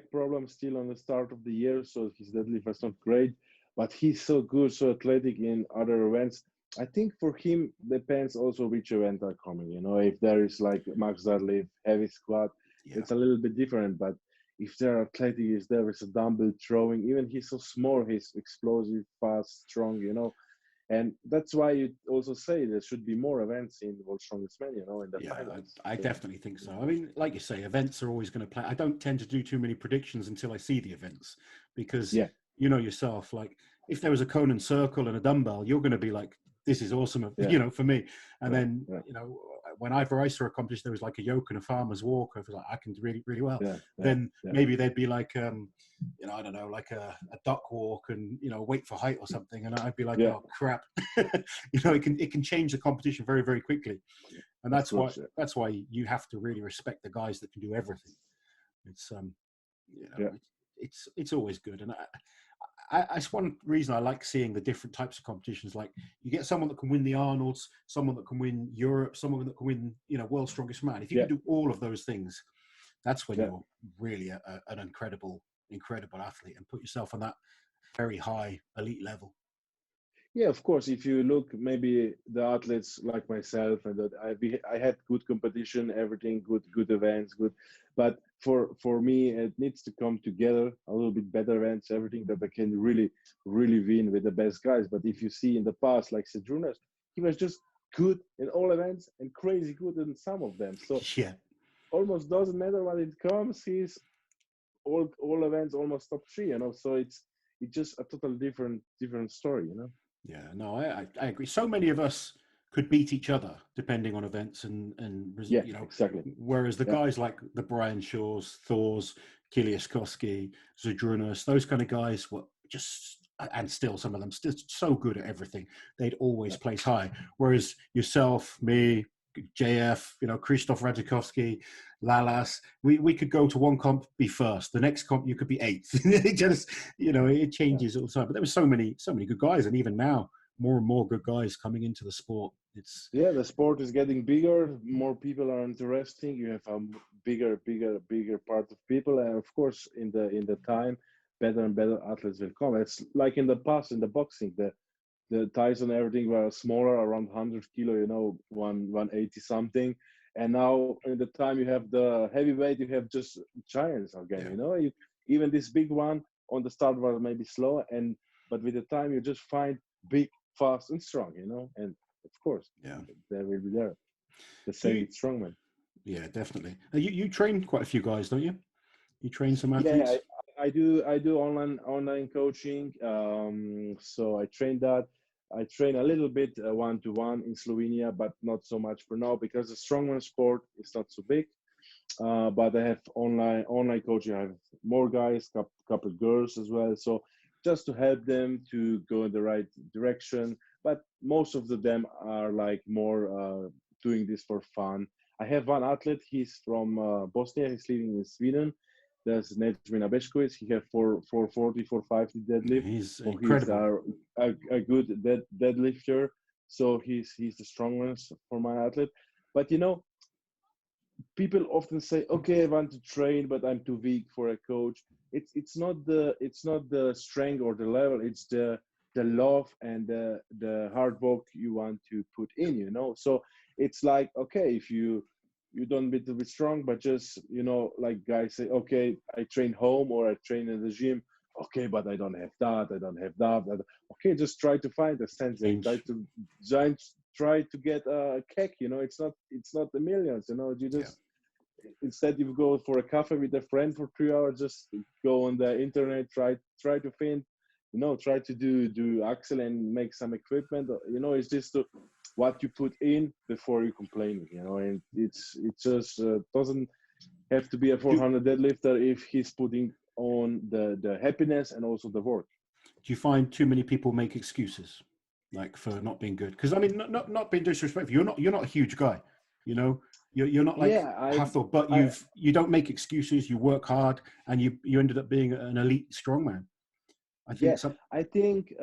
problem still on the start of the year, so his deadlift was not great. But he's so good, so athletic in other events. I think for him depends also which event are coming. If there is like max deadlift, heavy squat, Yeah, it's a little bit different. But if there are athletic, is there is a dumbbell throwing, even he's so small, he's explosive, fast, strong. And that's why you also say there should be more events in World's Strongest Man, you know, in the finals. I definitely think so. I mean, like you say, events are always going to play. I don't tend to do too many predictions until I see the events, because you know yourself, like if there was a cone and circle and a dumbbell, you're going to be like, this is awesome, you know, for me. And then, you know, whenever I saw a competition, there was like a yoke and a farmer's walk, I was like, I can do really, really well. Then maybe they'd be like, you know, I don't know, like a duck walk and, you know, weight for height or something. And I'd be like, oh crap. You know, it can change the competition very, very quickly. And that's why you have to really respect the guys that can do everything. It's, you know, it's always good. And it's one reason I like seeing the different types of competitions. Like you get someone that can win the Arnolds, someone that can win Europe, someone that can win, you know, World's Strongest Man. If you can do all of those things, that's when you're really an incredible athlete and put yourself on that very high elite level. Yeah, of course. If you look, maybe the athletes like myself, and that I had good competition, everything good events, good. But for me, it needs to come together a little bit better events, everything that I can really win with the best guys. But if you see in the past, like Sedrunas, he was just good in all events and crazy good in some of them. So almost doesn't matter when it comes. He's all events almost top 3, you know. So it's just a totally different story, you know. Yeah, no, I agree. So many of us could beat each other depending on events and you know, exactly. Whereas the guys like the Brian Shaws, Thors, Kilias Koski, Zydrunas, those kind of guys were just, and still some of them still so good at everything. They'd always place high. Whereas yourself, me, JF, you know, Krzysztof Radzikowski, Lalas, we could go to one comp, be first. The next comp, you could be 8th. It just, you know, it changes all the time. But there were so many good guys, and even now, more and more good guys coming into the sport. It's the sport is getting bigger. More people are interesting. You have a bigger part of people, and of course, in the time, better and better athletes will come. It's like in the past in the boxing, the ties and everything were smaller, around 100 kilo, you know, 180 something. And now in the time you have the heavyweight, you have just giants again, you know. Even this big one on the start was maybe slow, but with the time you just find big, fast and strong, you know. And of course, they will be there. The same with Strongman. Yeah, definitely. You train quite a few guys, don't you? You train some athletes? I do online coaching. So I train that. I train a little bit one-to-one in Slovenia, but not so much for now because the strongman sport is not so big. But I have online coaching. I have more guys, couple girls as well. So just to help them to go in the right direction. But most of them are like more doing this for fun. I have one athlete. He's from Bosnia. He's living in Sweden. There's Nedžmin Abešković. He has 440, 450 deadlift. He's incredible. He's a good deadlifter. So he's the strongest for my athlete. But you know, people often say, "Okay, I want to train, but I'm too weak for a coach." It's not the strength or the level. It's the love and the hard work you want to put in. You know, so it's like, okay, if you don't be too strong, but just, you know, like guys say, okay, I train home or I train in the gym. Okay, but I don't have that. I don't have that. Okay, just try to find a sensei. Try to get a cake. You know, it's not the millions. You know, you just instead you go for a coffee with a friend for 3 hours. Just go on the internet. Try to find. You know, try to do axle and make some equipment. You know, it's just what you put in before you complain, you know, and it just doesn't have to be a 400 deadlifter if he's putting on the happiness and also the work. Do you find too many people make excuses, like for not being good? Because I mean, not being disrespectful. You're not a huge guy, you know. You're not like Hathor, but you don't make excuses. You work hard, and you ended up being an elite strongman. I think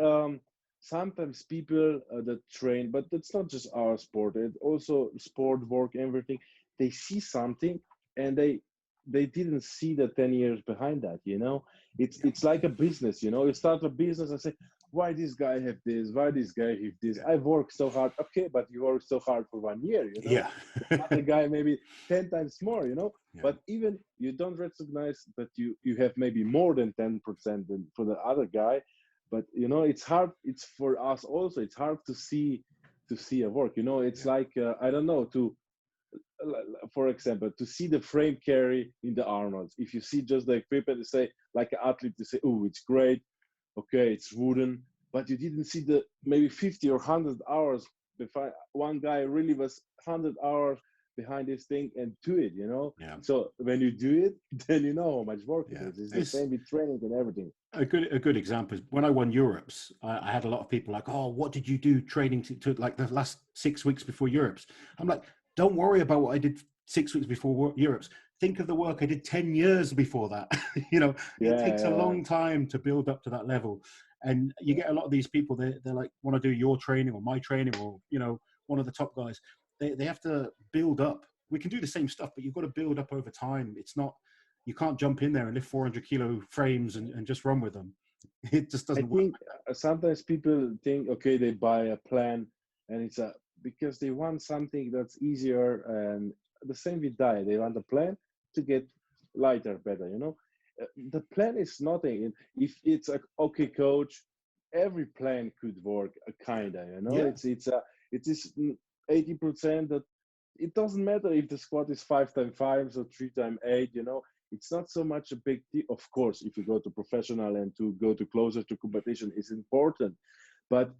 sometimes people that train, but it's not just our sport, it's also sport, work, everything. They see something and they didn't see the 10 years behind that, you know. It's like a business, you know. You start a business and say, why this guy have this, why this guy have this. I work so hard. Okay, but you work so hard for 1 year, you know. The guy maybe 10 times more, you know. But even you don't recognize that you have maybe more than 10% than for the other guy. but you know, it's hard. It's for us also. It's hard to see a work. You know, it's like I don't know, to for example, to see the frame carry in the Arnolds. If you see just the equipment, you say, like an athlete, you say, oh, it's great. Okay, it's wooden, but you didn't see the maybe 50 or 100 hours. One guy really was 100 hours behind this thing and do it, you know. Yeah. So when you do it, then you know how much work Yeah. it is. It's the same with training and everything. A good example is when I won Europes. I had a lot of people like, oh, what did you do training to like the last 6 weeks before Europes? I'm like, don't worry about what I did 6 weeks before Europes. Think of the work I did 10 years before that. You know, it takes a long time to build up to that level. And you get a lot of these people, they're like, want to do your training or my training or, you know, one of the top guys. They have to build up. We can do the same stuff, but you've got to build up over time. It's not, you can't jump in there and lift 400 kilo frames and just run with them. It just doesn't work. I think sometimes people think, okay, they buy a plan and it's because they want something that's easier, and the same with diet. They want a plan to get lighter, better, you know. The plan is nothing. If it's a okay coach, every plan could work, kinda, you know. Yeah. It is 80% that it doesn't matter if the squat is 5x5 or 3x8, you know. It's not so much a big deal. Of course, if you go to professional and to go to closer to competition is important, but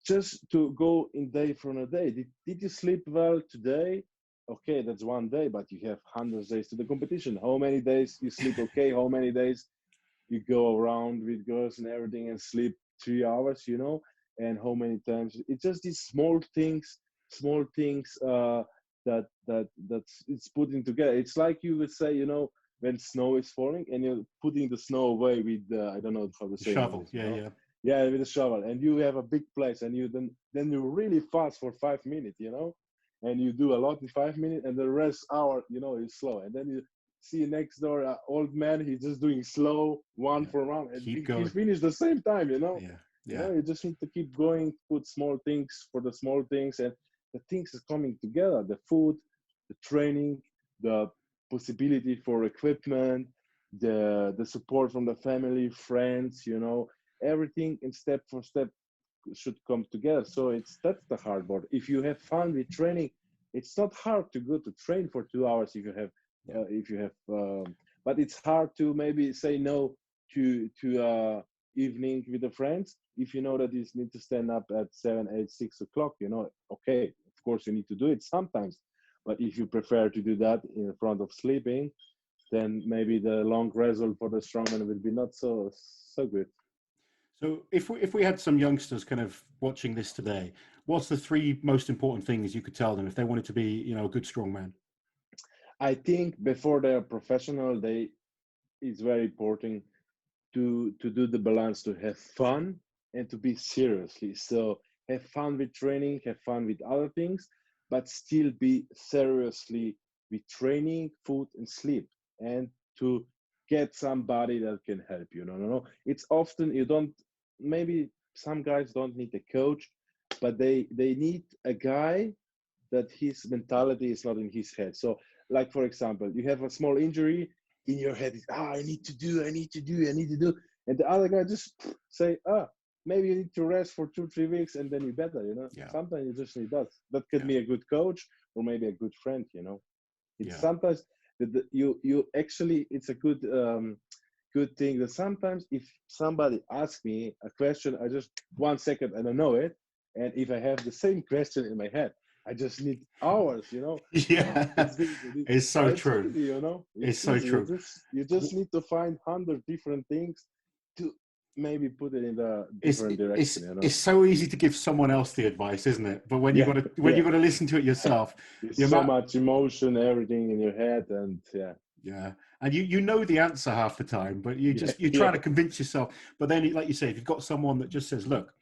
just to go in day from a day. Did you sleep well today? Okay, that's one day, but you have hundreds of days to the competition. How many days you sleep okay? How many days you go around with girls and everything and sleep 3 hours, you know? And how many times? It's just these small things that's it's putting together. It's like you would say, you know, when snow is falling and you're putting the snow away with I don't know how to say shovel. English, yeah, with a shovel, and you have a big place, and you then you're really fast for 5 minutes, you know, and you do a lot in 5 minutes, and the rest hour, you know, is slow, and then you see next door an old man, he's just doing slow one for one, and he finished the same time, you know. You know, you just need to keep going, put small things for the small things, and the things is coming together: the food, the training, the possibility for equipment, the support from the family, friends, you know, everything in step for step should come together. So that's the hard part. If you have fun with training, it's not hard to go to train for 2 hours if you have but it's hard to maybe say no to evening with the friends if you know that you need to stand up at 7, 8, 6 o'clock, you know. Okay, of course you need to do it sometimes, but if you prefer to do that in front of sleeping, then maybe the long result for the strongman will be not so good. So if we had some youngsters kind of watching this today, what's the 3 most important things you could tell them if they wanted to be, you know, a good strongman? I think before they're professional, it's very important to do the balance, to have fun and to be seriously. So have fun with training, have fun with other things, but still be seriously with training, food, and sleep, and to get somebody that can help you. No. It's often you don't. Maybe some guys don't need a coach, but they need a guy that his mentality is not in his head. So, like for example, you have a small injury in your head. I need to do, and the other guy just say, maybe you need to rest for 2-3 weeks and then you're better. You know, sometimes you just need that. That could be a good coach or maybe a good friend. You know, it's sometimes that you actually it's a good thing that sometimes if somebody asks me a question, I just 1 second I don't know it, and if I have the same question in my head, I just need hours, you know. Yeah, it's so true. Easy, you know, it's so easy. true. You just need to find 100 different things to maybe put it in the different direction. You know, it's so easy to give someone else the advice, isn't it? But when you got to you got to listen to it yourself, there's so much emotion, everything in your head, and and you know the answer half the time, but you try to convince yourself. But then, like you say, if you've got someone that just says, "Look,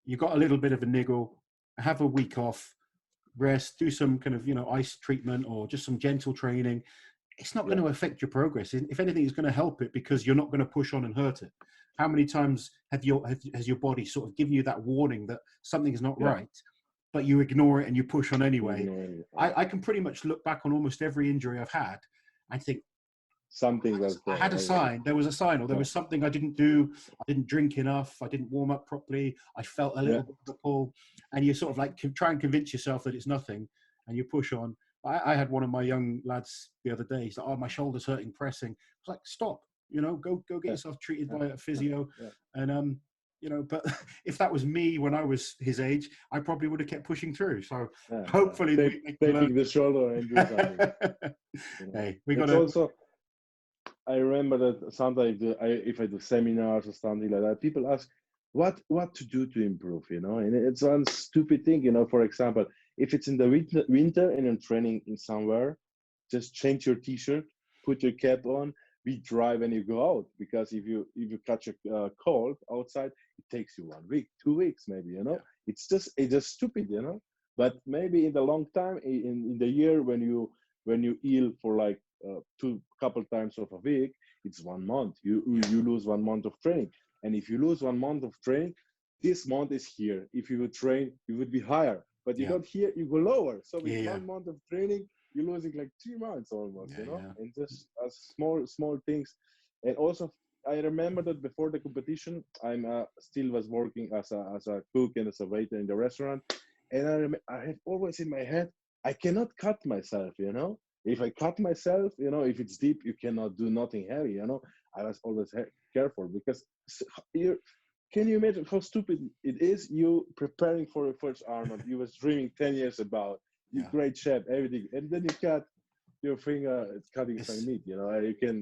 you got a little bit of a niggle, have a week off, rest, do some kind of ice treatment or just some gentle training," it's not going to affect your progress. If anything, it's going to help it because you're not going to push on and hurt it. How many times has your body sort of given you that warning that something is not right, but you ignore it and you push on anyway? I can pretty much look back on almost every injury I've had and think, something was I there had a already. sign. There was a sign, or there Yeah. was something I didn't do. I didn't drink enough. I didn't warm up properly. I felt a little bit of a pull, and you sort of like try and convince yourself that it's nothing, and you push on. I had one of my young lads the other day. He's like, "Oh, my shoulder's hurting, pressing." I was like, "Stop! Go get Yeah. yourself treated by a physio." Yeah. And but if that was me when I was his age, I probably would have kept pushing through. So hopefully, we can learn. Taking the shoulder and do something. Hey, we got It's to. also, I remember that sometimes if I do seminars or something like that, people ask what to do to improve, and it's one stupid thing, For example, if it's in the winter and you're training in somewhere, just change your t-shirt, put your cap on, be dry when you go out, because if you catch a cold outside, it takes you 1 week, 2 weeks, maybe, It's just stupid, But maybe in the long time, in the year when you heal for like couple times of a week, it's 1 month. You lose 1 month of training, and if you lose 1 month of training, this month is here. If you would train, you would be higher, but you don't here, you go lower. So with 1 month of training, you're losing like 3 months almost, and just small things. And also, I remember that before the competition, I'm still was working as a cook and as a waiter in the restaurant, and I had always in my head, I cannot cut myself, If I cut myself, if it's deep, you cannot do nothing heavy, I was always careful, because can you imagine how stupid it is? You preparing for your first Arnold, you was dreaming 10 years about, you great chef, everything, and then you cut your finger, it's cutting some meat, you can,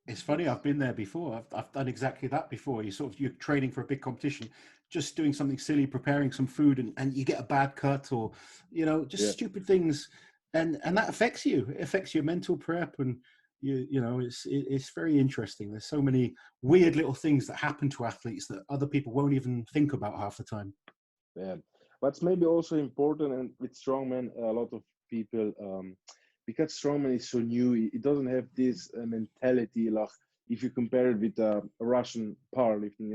It's funny, I've been there before. I've done exactly that before. You're training for a big competition, just doing something silly, preparing some food, and you get a bad cut, or just stupid things, and that affects you. It affects your mental prep, and it's very interesting. There's so many weird little things that happen to athletes that other people won't even think about half the time. Yeah, what's maybe also important, and with strongman, a lot of people, because strongman is so new, it doesn't have this mentality. Like if you compare it with Russian powerlifting,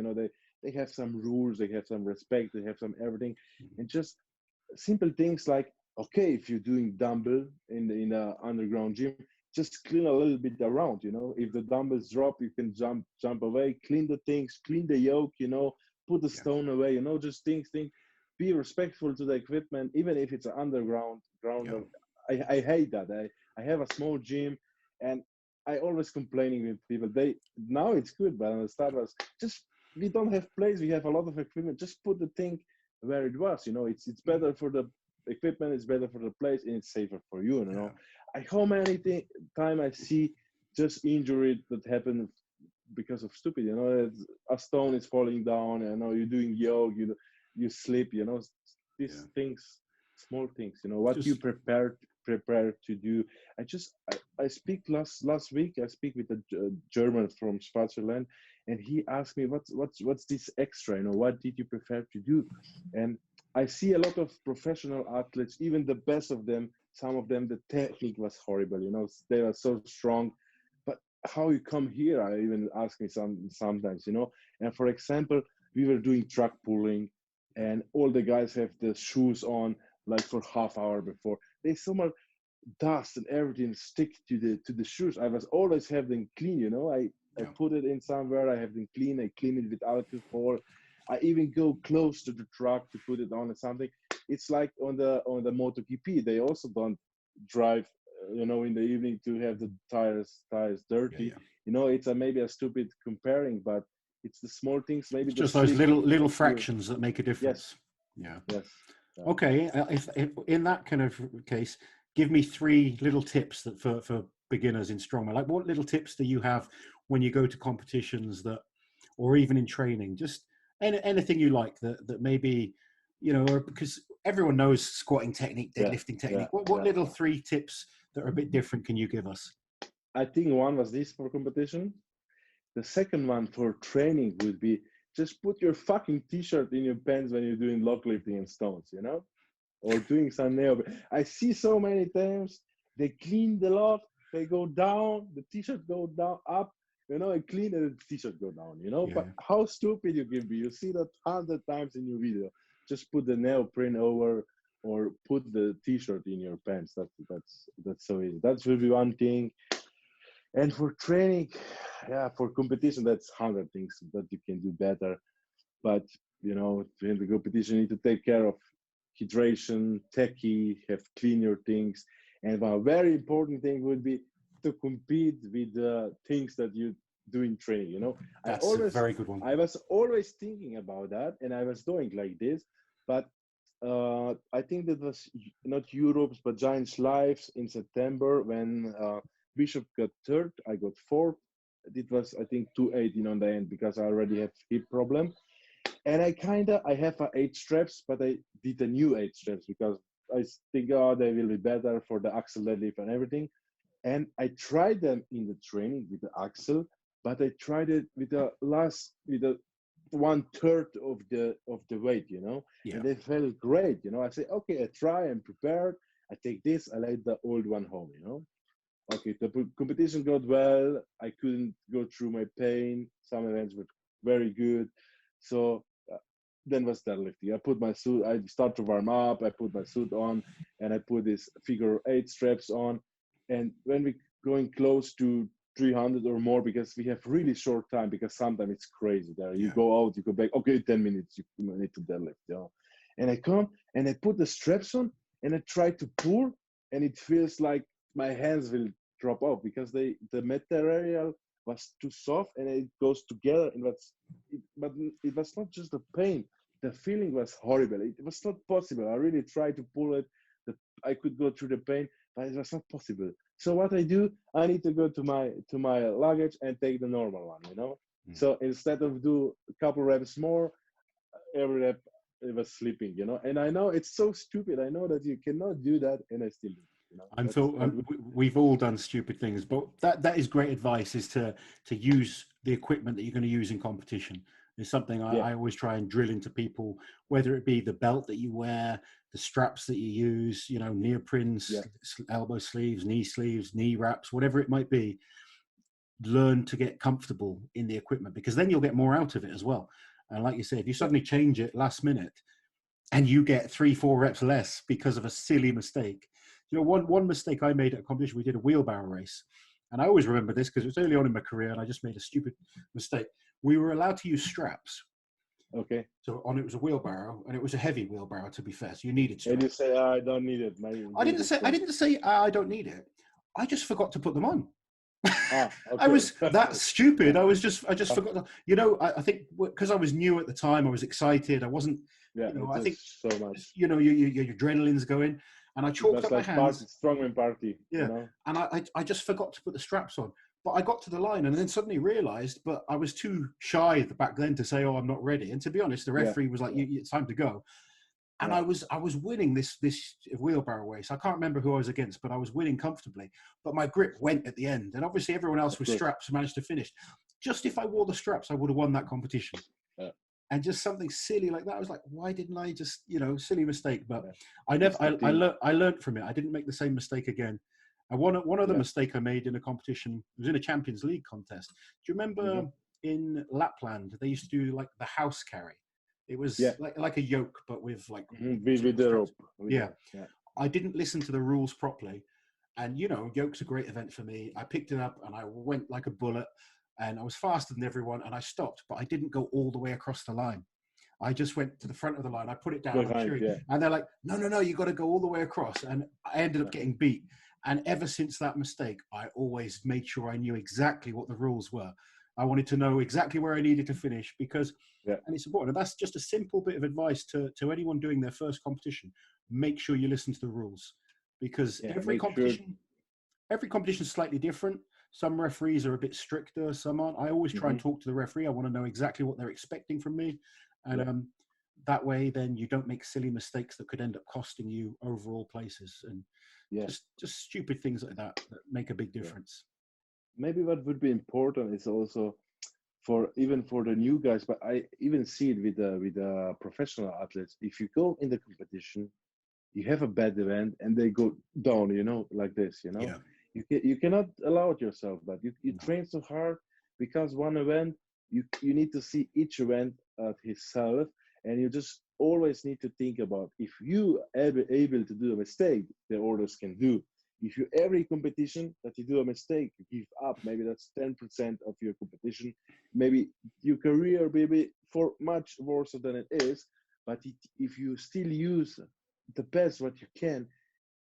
they have some rules, they have some respect, they have some everything, and just simple things like, okay, if you're doing dumbbell in a underground gym, just clean a little bit around, If the dumbbells drop, you can jump away, clean the things, clean the yoke, put the stone away, just things. Be respectful to the equipment, even if it's an underground ground. I hate that. I have a small gym, and I always complaining with people. Now it's good, but on the start was just, we don't have place. We have a lot of equipment. Just put the thing where it was. It's better for the equipment. It's better for the place, and it's safer for you. How many time I see just injury that happen because of stupid. A stone is falling down. You're doing yoga. You slip. These things, small things. What you prepare to do. I speak last week. I speak with a German from Switzerland, and he asked me what's this extra. What did you prefer to do? And I see a lot of professional athletes, even the best of them. Some of them, the technique was horrible. They were so strong, but how you come here? I even ask me sometimes. And for example, we were doing truck pulling, and all the guys have the shoes on like for half hour before. They so much dust and everything stick to the shoes. I was always have them clean. I put it in somewhere. I have them clean. I clean it with alcohol. I even go close to the truck to put it on or something. It's like on the MotoGP, they also don't drive, in the evening to have the tires dirty. It's maybe a stupid comparing, but it's the small things. Maybe it's just those little fractions that make a difference. Yes. Yeah. Okay. If in that kind of case, give me 3 little tips that for beginners in strongman. Like, what little tips do you have when you go to competitions or even in training? Just anything you like that maybe, or because everyone knows squatting technique, deadlifting technique. What little 3 tips that are a bit different can you give us? I think one was this for competition. The second one for training would be just put your fucking t-shirt in your pants when you're doing log lifting and stones, or doing some nail. I see so many times they clean the log, they go down, the t-shirt go down, up, I clean and the t-shirt go down, But how stupid you can be. You see that 100 times in your video. Just put the nail print over or put the t-shirt in your pants. That's so easy. That will be one thing. And for training, yeah, for competition, that's 100 things that you can do better. But you know, in the competition, you need to take care of hydration, techie, have clean your things, and one very important thing would be to compete with the things that you do in training. You know, That's a very good one. I was always thinking about that, and I was doing like this, but I think that was not Europe's, but Giants Lives in September when Bishop got third, I got fourth. It was, I think, 218 on the end because I already had hip problem. And I have 8 straps, but I did a new 8 straps because I think, oh, they will be better for the axle deadlift and everything. And I tried them in the training with the axle, but I tried it with the 1/3 of the weight, you know, Yeah. and they felt great, you know. I say, okay, I try, I'm prepared. I take this, I let the old one home, you know. Okay, the competition got well. I couldn't go through my pain. Some events were very good, so then was deadlifting. I put my suit. I start to warm up. I put my suit on, and I put this figure 8 straps on. And when we going close to 300 or more, because we have really short time, because sometimes it's crazy there. You go out, you go back. Okay, 10 minutes. You need to deadlift. You know? And I come and I put the straps on, and I try to pull, and it feels like my hands will drop off because the material was too soft and it goes together. And but it was not just the pain. The feeling was horrible. It was not possible. I really tried to pull it. I could go through the pain, but it was not possible. So what I do, I need to go to my luggage and take the normal one, you know. So instead of do a couple reps more, every rep it was sleeping, you know. And I know it's so stupid. I know that you cannot do that, and I still do. You know? We've all done stupid things, but that is great advice, is to use the equipment that you're going to use in competition. It's something I always try and drill into people, whether it be the belt that you wear, the straps that you use, you know, neoprines, elbow sleeves, knee wraps, whatever it might be. Learn to get comfortable in the equipment, because then you'll get more out of it as well. And like you say, if you suddenly change it last minute and you get 3-4 reps less because of a silly mistake. You know, one mistake I made at a competition, we did a wheelbarrow race. And I always remember this because it was early on in my career and I just made a stupid mistake. We were allowed to use straps. Okay. So it was a wheelbarrow, and it was a heavy wheelbarrow, to be fair. So you needed straps. And you say, I don't need it. I didn't say I don't need it. I just forgot to put them on. Okay. I was that stupid. I just forgot. You know, I think because I was new at the time, I was excited. I wasn't. Yeah, you know, I think so much. You know, your adrenaline's going, and I chalked up my hands. Strongman party. Yeah, you know? And I just forgot to put the straps on. But I got to the line and then suddenly realized, but I was too shy back then to say, "Oh, I'm not ready." And to be honest, the referee was like, "It's time to go." And I was winning this wheelbarrow race. I can't remember who I was against, but I was winning comfortably. But my grip went at the end, and obviously everyone else with straps managed to finish. Just if I wore the straps, I would have won that competition. Yeah. And just something silly like that, I was like, why didn't I just, you know, silly mistake? But I learned from it. I didn't make the same mistake again. And one other mistake I made in a competition was in a Champions League contest. Do you remember in Lapland they used to do like the house carry? It was like a yoke, but with like with the rope. Yeah. I didn't listen to the rules properly, and you know, yoke's a great event for me. I picked it up and I went like a bullet, and I was faster than everyone, and I stopped, but I didn't go all the way across the line. I just went to the front of the line. I put it down, and they're like, "No, you got to go all the way across." And I ended up getting beat. And ever since that mistake, I always made sure I knew exactly what the rules were. I wanted to know exactly where I needed to finish because, and it's important. And that's just a simple bit of advice to anyone doing their first competition. Make sure you listen to the rules, because every competition is slightly different. Some referees are a bit stricter, some aren't. I always try and talk to the referee. I want to know exactly what they're expecting from me. And that way, then you don't make silly mistakes that could end up costing you overall places. And just stupid things like that make a big difference. Maybe what would be important is also even for the new guys, but I even see it with the professional athletes. If you go in the competition, you have a bad event and they go down, you know, like this, you know, you cannot allow it yourself, but you train so hard, because one event, you need to see each event at himself, and you just always need to think about, if you are able to do a mistake, the others can do. if you every competition that you do a mistake, you give up, maybe that's 10% of your competition, maybe your career maybe for much worse than it is, but if you still use the best what you can,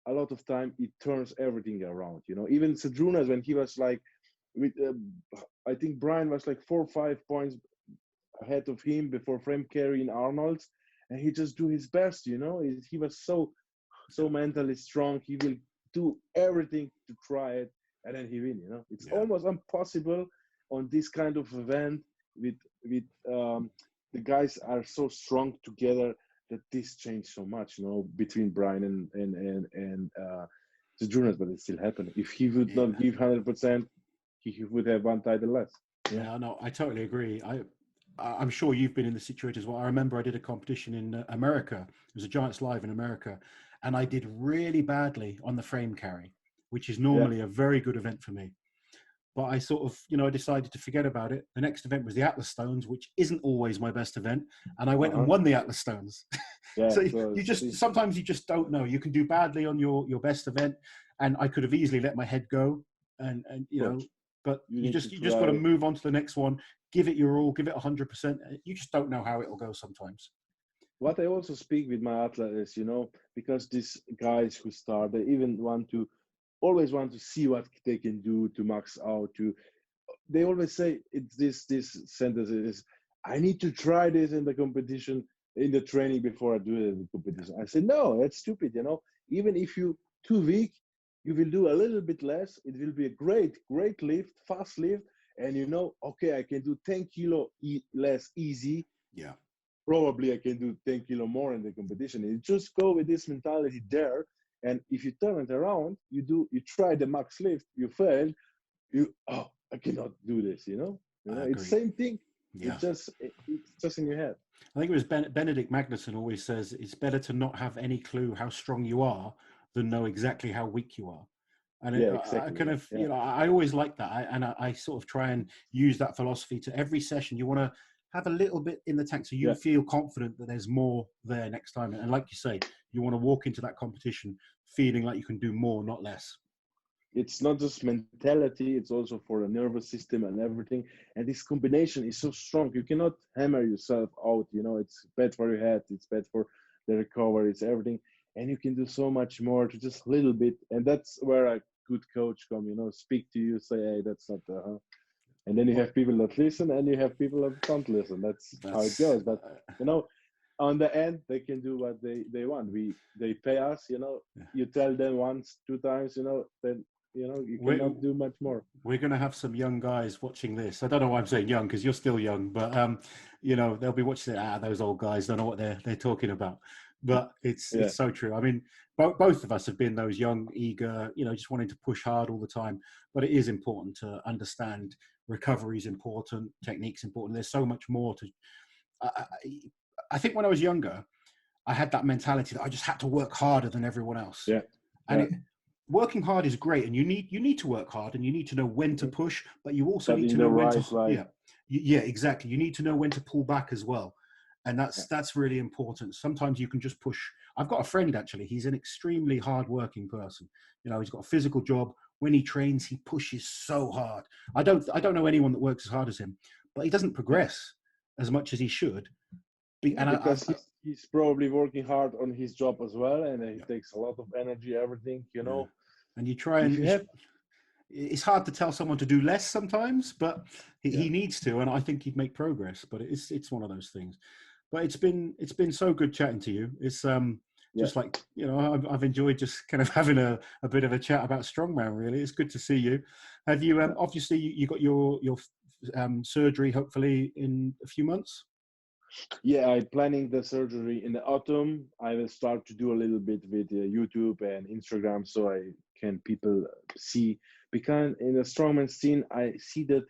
a lot of time it turns everything around. Even Sedrunas, when he was like with I think Brian was like 4 or 5 points ahead of him before frame carry in Arnold's, and he just do his best. He was so mentally strong. He will do everything to try it, and then he win. It's almost impossible on this kind of event with the guys are so strong together that this changed so much. Between Brian and the Jonas, but it still happened. If he would not give 100%, he would have one title less. Yeah, no, I totally agree. I'm sure you've been in the situation as well. I remember I did a competition in America. It was a Giants Live in America, and I did really badly on the frame carry, which is normally a very good event for me. But I sort of, I decided to forget about it. The next event was the Atlas Stones, which isn't always my best event, and I went and won the Atlas Stones. So sometimes you just don't know. You can do badly on your best event, and I could have easily let my head go, and but you just got to move on to the next one. Give it your all, give it 100%. You just don't know how it'll go sometimes. What I also speak with my athletes is, because these guys who start, they even always want to see what they can do to max out. They always say it's this sentence is, I need to try this in the competition, in the training before I do it in the competition. I say, no, that's stupid. Even if you too weak, you will do a little bit less. It will be a great lift, fast lift. And okay, I can do 10 kilo less easy. Yeah. Probably I can do 10 kilo more in the competition. You just go with this mentality there. And if you turn it around, you try the max lift, you fail, I cannot do this, It's same thing. Yeah. It's just in your head. I think it was Benedict Magnusson always says it's better to not have any clue how strong you are than know exactly how weak you are. And exactly. I always like that. I sort of try and use that philosophy to every session. You want to have a little bit in the tank so you feel confident that there's more there next time. And like you say, you want to walk into that competition feeling like you can do more, not less. It's not just mentality, it's also for the nervous system and everything. And this combination is so strong. You cannot hammer yourself out. It's bad for your head, it's bad for the recovery, it's everything. And you can do so much more to just a little bit. And that's where a good coach come, speak to you, say, hey, that's not and then you have people that listen and you have people that don't listen. That's how it goes. But on the end, they can do what they want. They pay us, you tell them once, 2 times, then you cannot do much more. We're going to have some young guys watching this. I don't know why I'm saying young, because you're still young, but they'll be watching it. Those old guys don't know what they're talking about. But it's so true. I mean, both of us have been those young, eager, just wanting to push hard all the time. But it is important to understand recovery is important, technique's important. There's so much more to. I think when I was younger, I had that mentality that I just had to work harder than everyone else. Yeah. Working hard is great, and you need to work hard, and you need to know when to push, but you also need to know when to. Yeah, exactly. You need to know when to pull back as well. And that's really important. Sometimes you can just push. I've got a friend, actually. He's an extremely hard-working person. He's got a physical job. When he trains, he pushes so hard. I don't know anyone that works as hard as him, but he doesn't progress as much as he should. Because he's probably working hard on his job as well, and it takes a lot of energy, everything, And you try and... It's hard to tell someone to do less sometimes, but he needs to, and I think he'd make progress. But it's one of those things. But it's been so good chatting to you. It's just like I've enjoyed just kind of having a bit of a chat about Strongman. Really, it's good to see you. Have you obviously you got your surgery hopefully in a few months? Yeah, I'm planning the surgery in the autumn. I will start to do a little bit with YouTube and Instagram, so I can people see. Because in the strongman scene, I see that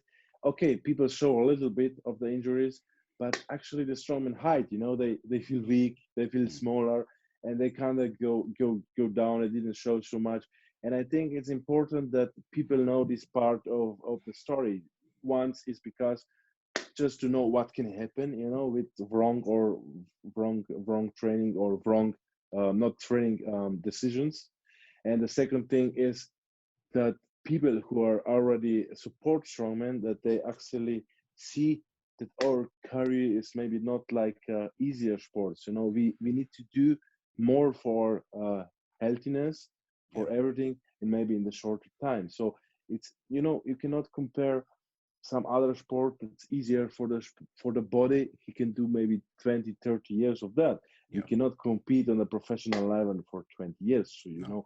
people show a little bit of the injuries, but actually the strongman hide. They feel weak, they feel smaller, and they kind of go down. It didn't show so much, and I think it's important that people know this part of the story. Once is because just to know what can happen, with wrong training or wrong not training decisions. And the second thing is that people who are already support strongman, that they actually see that our career is maybe not like easier sports. You know, we need to do more for healthiness, for everything, and maybe in the shorter time. So it's, you know, you cannot compare some other sport that's easier for the body. He can do maybe 20-30 years of that. You cannot compete on a professional level for 20 years. So you know,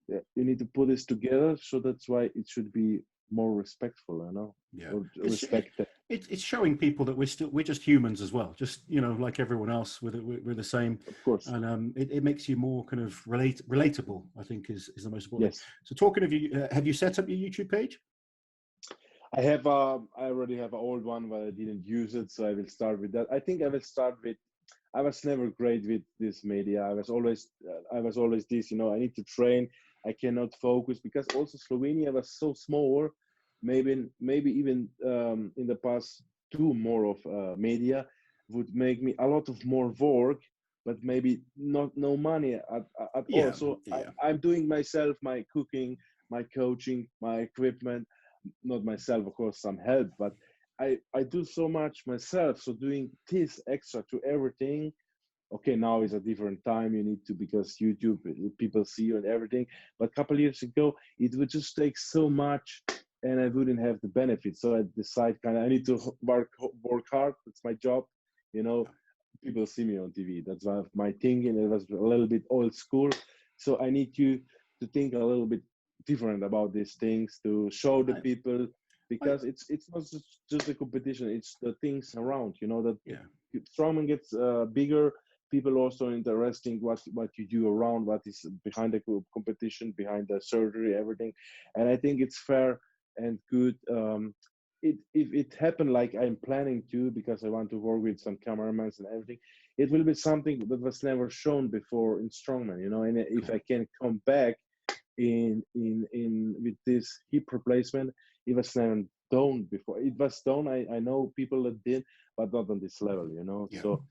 you need to put this together. So that's why it should be more respectful, you know. Or respected. It's showing people that we're just humans as well, just, you know, like everyone else. We're the same, of course. And it makes you more kind of relatable, I think, is the most important. Yes. So talking of you, have you set up your YouTube page? I have I already have an old one, but I didn't use it, so I will start with that. I think I will start with, I was never great with this media. I was always this, you know, I need to train. I cannot focus because also Slovenia was so small. Maybe even in the past two more of media would make me a lot of more work, but maybe no money at all. So I'm doing myself, my cooking, my coaching, my equipment. Not myself, of course, some help, but I do so much myself. So doing this extra to everything. Okay, now is a different time. You need to, because YouTube, people see you and everything. But a couple of years ago, it would just take so much, and I wouldn't have the benefits. So I decide I need to work hard. That's my job. You know, people see me on TV. That's my thinking. It was a little bit old school. So I need to think a little bit different about these things, to show the people, because it's not just a competition. It's the things around. You know, that strongman gets bigger. People also interesting what you do around, what is behind the competition, behind the surgery, everything. And I think it's fair and good. If it happened like I'm planning to, because I want to work with some cameramans and everything, it will be something that was never shown before in strongman, you know. And if I can come back in with this hip replacement, it was never done before. It was done. I know people that did, but not on this level, you know. So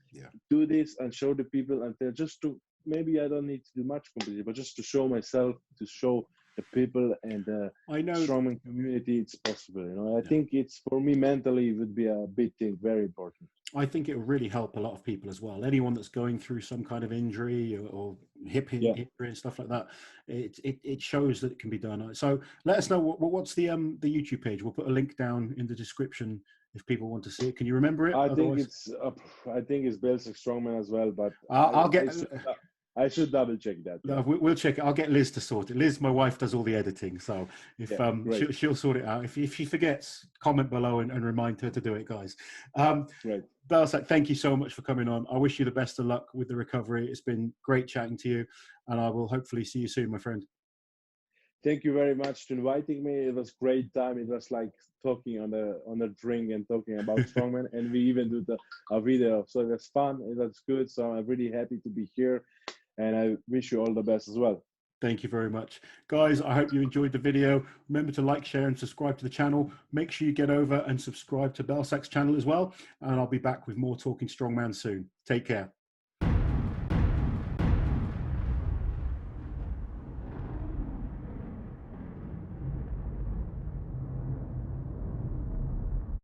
do this and show the people, and they're just to, maybe I don't need to do much competition, but just to show myself, to show the people and the strongman community it's possible, you know. I think it's, for me mentally, it would be a big thing, very important. I think it will really help a lot of people as well. Anyone that's going through some kind of injury or hip injury and stuff like that, it shows that it can be done. So let us know what's the YouTube page. We'll put a link down in the description if people want to see it. Can you remember it? I think it's Belšak Strongman as well, but I should double check that. No, we'll check it. I'll get Liz to sort it. Liz, my wife, does all the editing, so if she'll sort it out. If she forgets, comment below and remind her to do it, guys. Great. Belšak, thank you so much for coming on. I wish you the best of luck with the recovery. It's been great chatting to you, and I will hopefully see you soon, my friend. Thank you very much for inviting me. It was great time. It was like talking on a drink and talking about strongman, and we even did a video. So it was fun. It was good. So I'm really happy to be here, and I wish you all the best as well. Thank you very much. Guys, I hope you enjoyed the video. Remember to like, share, and subscribe to the channel. Make sure you get over and subscribe to Belšak's channel as well. And I'll be back with more Talking Strongman soon. Take care.